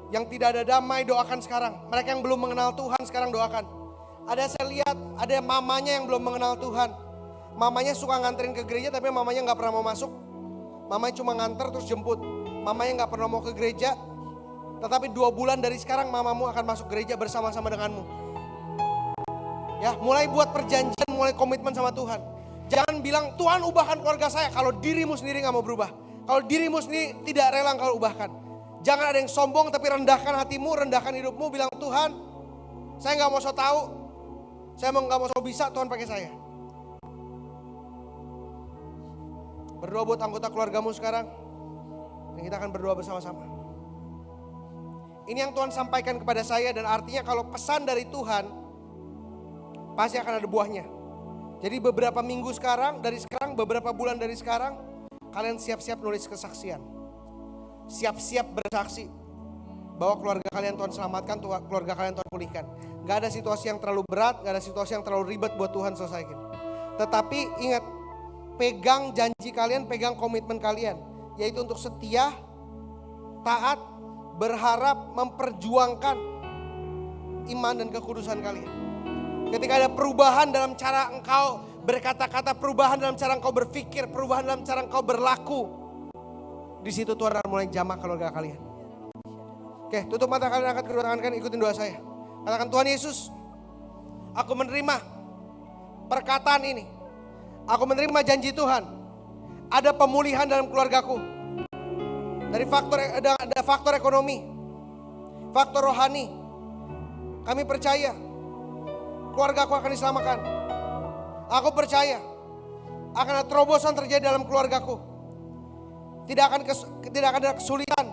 yang tidak ada damai, doakan sekarang. Mereka yang belum mengenal Tuhan sekarang doakan. Ada saya lihat ada mamanya yang belum mengenal Tuhan. Mamanya suka nganterin ke gereja tapi mamanya nggak pernah mau masuk. Mamanya cuma nganter terus jemput. Mamanya nggak pernah mau ke gereja. Tetapi 2 bulan dari sekarang mamamu akan masuk gereja bersama-sama denganmu. Ya, mulai buat perjanjian, mulai komitmen sama Tuhan. Jangan bilang, Tuhan ubahkan keluarga saya, kalau dirimu sendiri gak mau berubah. Kalau dirimu sendiri tidak rela kalau ubahkan. Jangan ada yang sombong tapi rendahkan hatimu, rendahkan hidupmu. Bilang, Tuhan saya gak mau so tahu, saya gak mau so bisa, Tuhan pakai saya. Berdoa buat anggota keluargamu sekarang. Dan kita akan berdoa bersama-sama. Ini yang Tuhan sampaikan kepada saya, dan artinya kalau pesan dari Tuhan pasti akan ada buahnya. Jadi beberapa minggu sekarang, dari sekarang, beberapa bulan dari sekarang, kalian siap-siap nulis kesaksian. Siap-siap bersaksi bahwa keluarga kalian Tuhan selamatkan, keluarga kalian Tuhan pulihkan. Gak ada situasi yang terlalu berat, gak ada situasi yang terlalu ribet buat Tuhan selesaikan. Tetapi ingat, pegang janji kalian, pegang komitmen kalian. Yaitu untuk setia, taat, berharap, memperjuangkan iman dan kekudusan kalian. Ketika ada perubahan dalam cara engkau berkata-kata, perubahan dalam cara engkau berpikir, perubahan dalam cara engkau berlaku, di situ Tuhan akan mulai jamah keluarga kalian. Oke, tutup mata kalian, angkat kedua tangan kalian, ikutin doa saya. Katakan, Tuhan Yesus, aku menerima perkataan ini. Aku menerima janji Tuhan. Ada pemulihan dalam keluargaku. Dari ada faktor ekonomi, faktor rohani. Kami percaya keluargaku akan diselamatkan. Aku percaya akan ada terobosan terjadi dalam keluargaku. Tidak akan ada kesulitan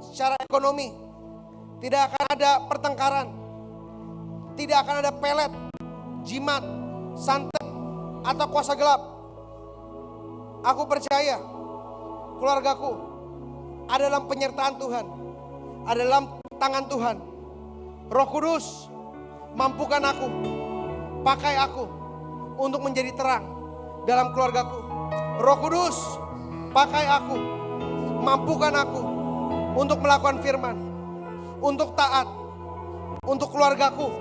secara ekonomi. Tidak akan ada pertengkaran. Tidak akan ada pelet, jimat, santet, atau kuasa gelap. Aku percaya keluargaku ada dalam penyertaan Tuhan, ada dalam tangan Tuhan. Roh Kudus, mampukan aku, pakai aku untuk menjadi terang dalam keluargaku. Roh Kudus, pakai aku, mampukan aku untuk melakukan firman, untuk taat, untuk keluargaku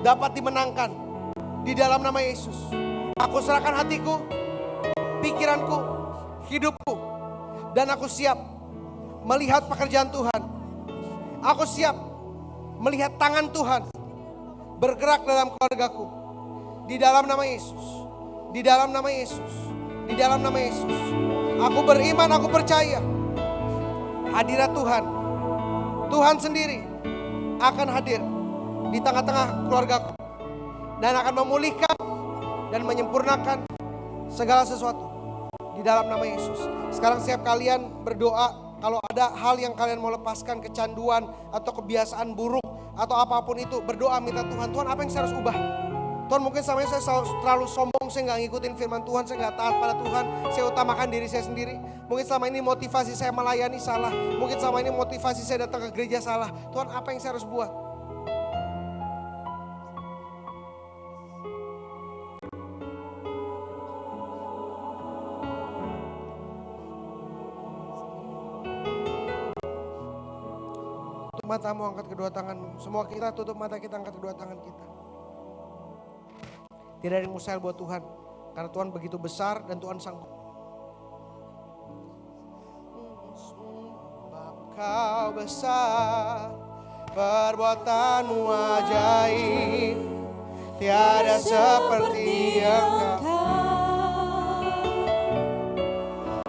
dapat dimenangkan di dalam nama Yesus. Aku serahkan hatiku, pikiranku, hidupku, dan aku siap melihat pekerjaan Tuhan. Aku siap melihat tangan Tuhan bergerak dalam keluargaku. Di dalam nama Yesus. Di dalam nama Yesus. Di dalam nama Yesus. Aku beriman, aku percaya hadirat Tuhan, Tuhan sendiri akan hadir di tengah-tengah keluargaku dan akan memulihkan dan menyempurnakan segala sesuatu di dalam nama Yesus. Sekarang siap kalian berdoa. Kalau ada hal yang kalian mau lepaskan, kecanduan atau kebiasaan buruk atau apapun itu, berdoa minta Tuhan, Tuhan apa yang saya harus ubah? Tuhan mungkin selama ini saya terlalu sombong, saya gak ngikutin firman Tuhan, saya gak taat pada Tuhan, saya utamakan diri saya sendiri. Mungkin selama ini motivasi saya melayani salah, mungkin selama ini motivasi saya datang ke gereja salah. Tuhan apa yang saya harus buat? Tutup matamu, angkat kedua tanganmu. Semua kita tutup mata kita, angkat kedua tangan kita. Tidak ada yang mustahil buat Tuhan. Karena Tuhan begitu besar dan Tuhan sanggup. Sebab Kau besar, perbuatanmu ajaib. Tiada seperti Engkau.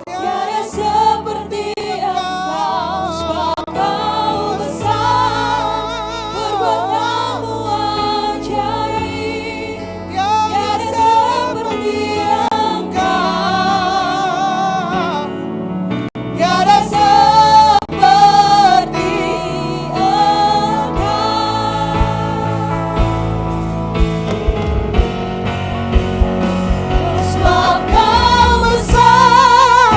Tiada seperti Engkau, sebab Kau besar, perbuatanmu ajaib. Tiada seperti Engkau, Tiada seperti Engkau. Sebab Kau besar,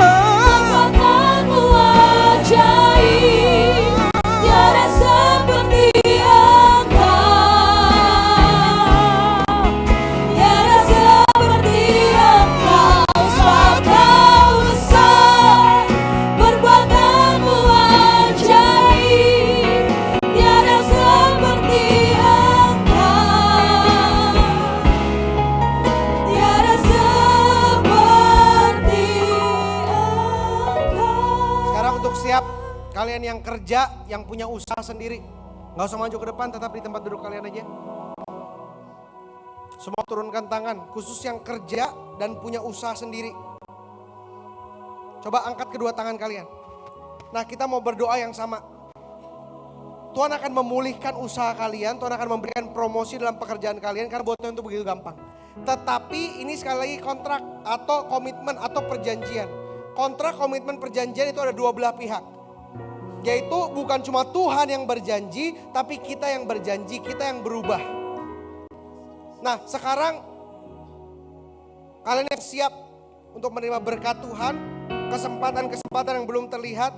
perbuatanmu ajaib. Tiada seperti Engkau, tiada seperti Engkau. Sebab Kau besar, perbuatanmu ajaib. Tiada seperti Engkau, tiada seperti Engkau. Sekarang untuk siap kalian yang kerja, yang punya usaha sendiri. Gak usah maju ke depan, tetap di tempat duduk kalian aja. Semua turunkan tangan, khusus yang kerja dan punya usaha sendiri. Coba angkat kedua tangan kalian. Nah, kita mau berdoa yang sama. Tuhan akan memulihkan usaha kalian, Tuhan akan memberikan promosi dalam pekerjaan kalian, karena buat Tuhan itu begitu gampang. Tetapi ini sekali lagi kontrak atau komitmen atau perjanjian. Kontrak, komitmen, perjanjian itu ada dua belah pihak. Yaitu bukan cuma Tuhan yang berjanji, tapi kita yang berjanji, kita yang berubah. Nah, sekarang kalian yang siap untuk menerima berkat Tuhan, kesempatan-kesempatan yang belum terlihat.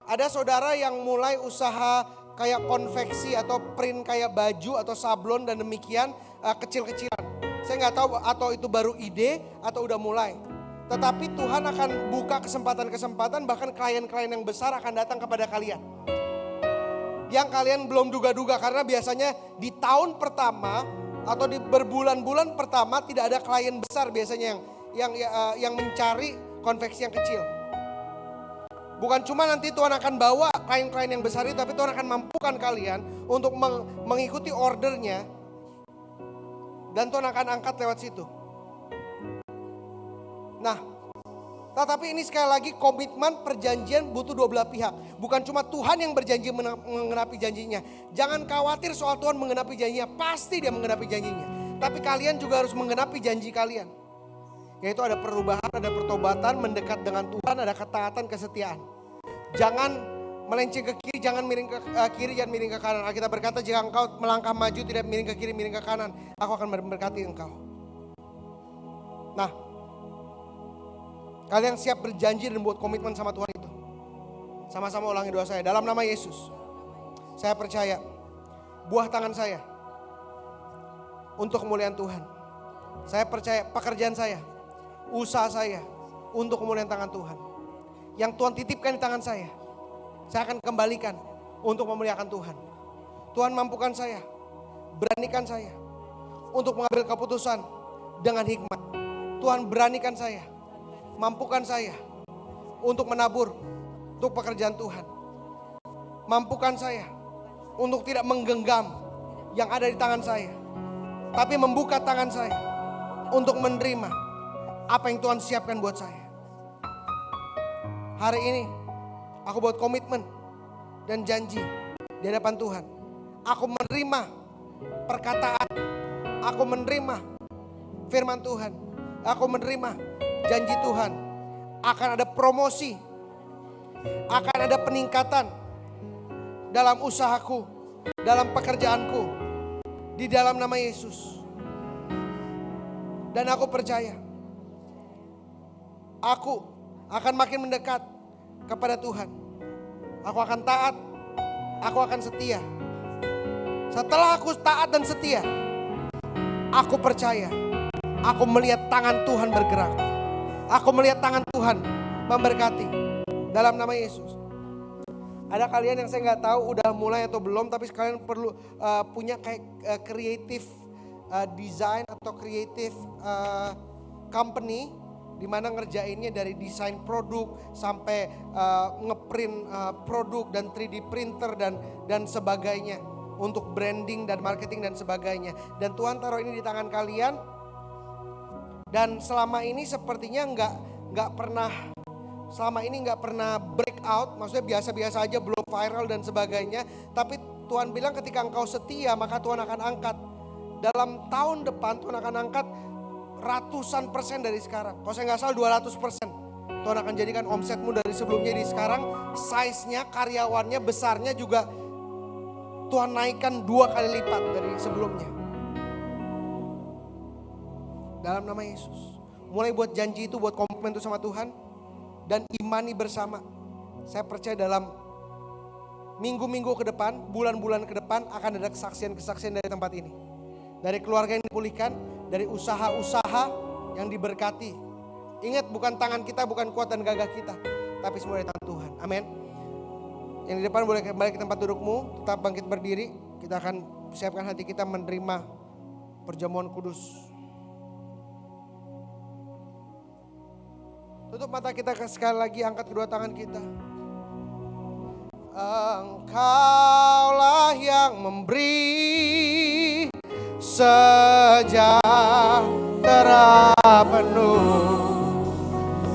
Ada saudara yang mulai usaha kayak konveksi atau print kayak baju atau sablon dan demikian, kecil-kecilan. Saya nggak tahu atau itu baru ide atau udah mulai. Tetapi Tuhan akan buka kesempatan-kesempatan, bahkan klien-klien yang besar akan datang kepada kalian. Yang kalian belum duga-duga, karena biasanya di tahun pertama atau di berbulan-bulan pertama tidak ada klien besar biasanya yang mencari konveksi yang kecil. Bukan cuma nanti Tuhan akan bawa klien-klien yang besar itu, tapi Tuhan akan mampukan kalian untuk mengikuti ordernya. Dan Tuhan akan angkat lewat situ. Nah, tetapi ini sekali lagi komitmen perjanjian butuh dua belah pihak. Bukan cuma Tuhan yang berjanji mengenapi janjinya. Jangan khawatir soal Tuhan mengenapi janjinya, pasti dia mengenapi janjinya. Tapi kalian juga harus mengenapi janji kalian. Yaitu ada perubahan, ada pertobatan, mendekat dengan Tuhan, ada ketaatan, kesetiaan. Jangan melenceng ke kiri, jangan miring ke kiri, jangan miring ke kanan. Alkitab berkata, jika engkau melangkah maju, tidak miring ke kiri, miring ke kanan, aku akan memberkati engkau. Nah, kalian siap berjanji dan buat komitmen sama Tuhan itu. Sama-sama ulangi doa saya. Dalam nama Yesus, saya percaya buah tangan saya untuk kemuliaan Tuhan. Saya percaya pekerjaan saya, usaha saya untuk kemuliaan tangan Tuhan. Yang Tuhan titipkan di tangan saya akan kembalikan untuk memuliakan Tuhan. Tuhan mampukan saya, beranikan saya untuk mengambil keputusan dengan hikmat. Tuhan beranikan saya, mampukan saya untuk menabur untuk pekerjaan Tuhan. Mampukan saya untuk tidak menggenggam yang ada di tangan saya, tapi membuka tangan saya untuk menerima apa yang Tuhan siapkan buat saya. Hari ini aku buat komitmen dan janji di hadapan Tuhan. Aku menerima perkataan, aku menerima firman Tuhan, aku menerima janji Tuhan. Akan ada promosi, akan ada peningkatan dalam usahaku, dalam pekerjaanku, di dalam nama Yesus. Dan aku percaya, aku akan makin mendekat kepada Tuhan. Aku akan taat, aku akan setia. Setelah aku taat dan setia, aku percaya, aku melihat tangan Tuhan bergerak. Aku melihat tangan Tuhan memberkati dalam nama Yesus. Ada kalian yang saya nggak tahu udah mulai atau belum, tapi kalian perlu punya kayak creative design atau creative company di mana ngerjainnya dari desain produk sampai ngeprint produk dan 3D printer dan sebagainya untuk branding dan marketing dan sebagainya. Dan Tuhan taruh ini di tangan kalian. Dan selama ini sepertinya nggak pernah break out, maksudnya biasa-biasa aja, belum viral dan sebagainya. Tapi Tuhan bilang ketika engkau setia maka Tuhan akan angkat. Dalam tahun depan Tuhan akan angkat ratusan persen dari sekarang. Kalau saya nggak salah 200%. Tuhan akan jadikan omsetmu dari sebelumnya di sekarang, size-nya, karyawannya, besarnya juga Tuhan naikkan 2 kali lipat dari sebelumnya. Dalam nama Yesus. Mulai buat janji itu, buat komitmen itu sama Tuhan. Dan imani bersama. Saya percaya dalam minggu-minggu ke depan, bulan-bulan ke depan akan ada kesaksian-kesaksian dari tempat ini. Dari keluarga yang dipulihkan, dari usaha-usaha yang diberkati. Ingat, bukan tangan kita, bukan kuat dan gagah kita, tapi semua dari tangan Tuhan. Amin. Yang di depan boleh kembali ke tempat dudukmu, tetap bangkit berdiri. Kita akan siapkan hati kita menerima perjamuan kudus. Tutup mata kita sekali lagi, angkat kedua tangan kita. Engkaulah yang memberi sejahtera penuh.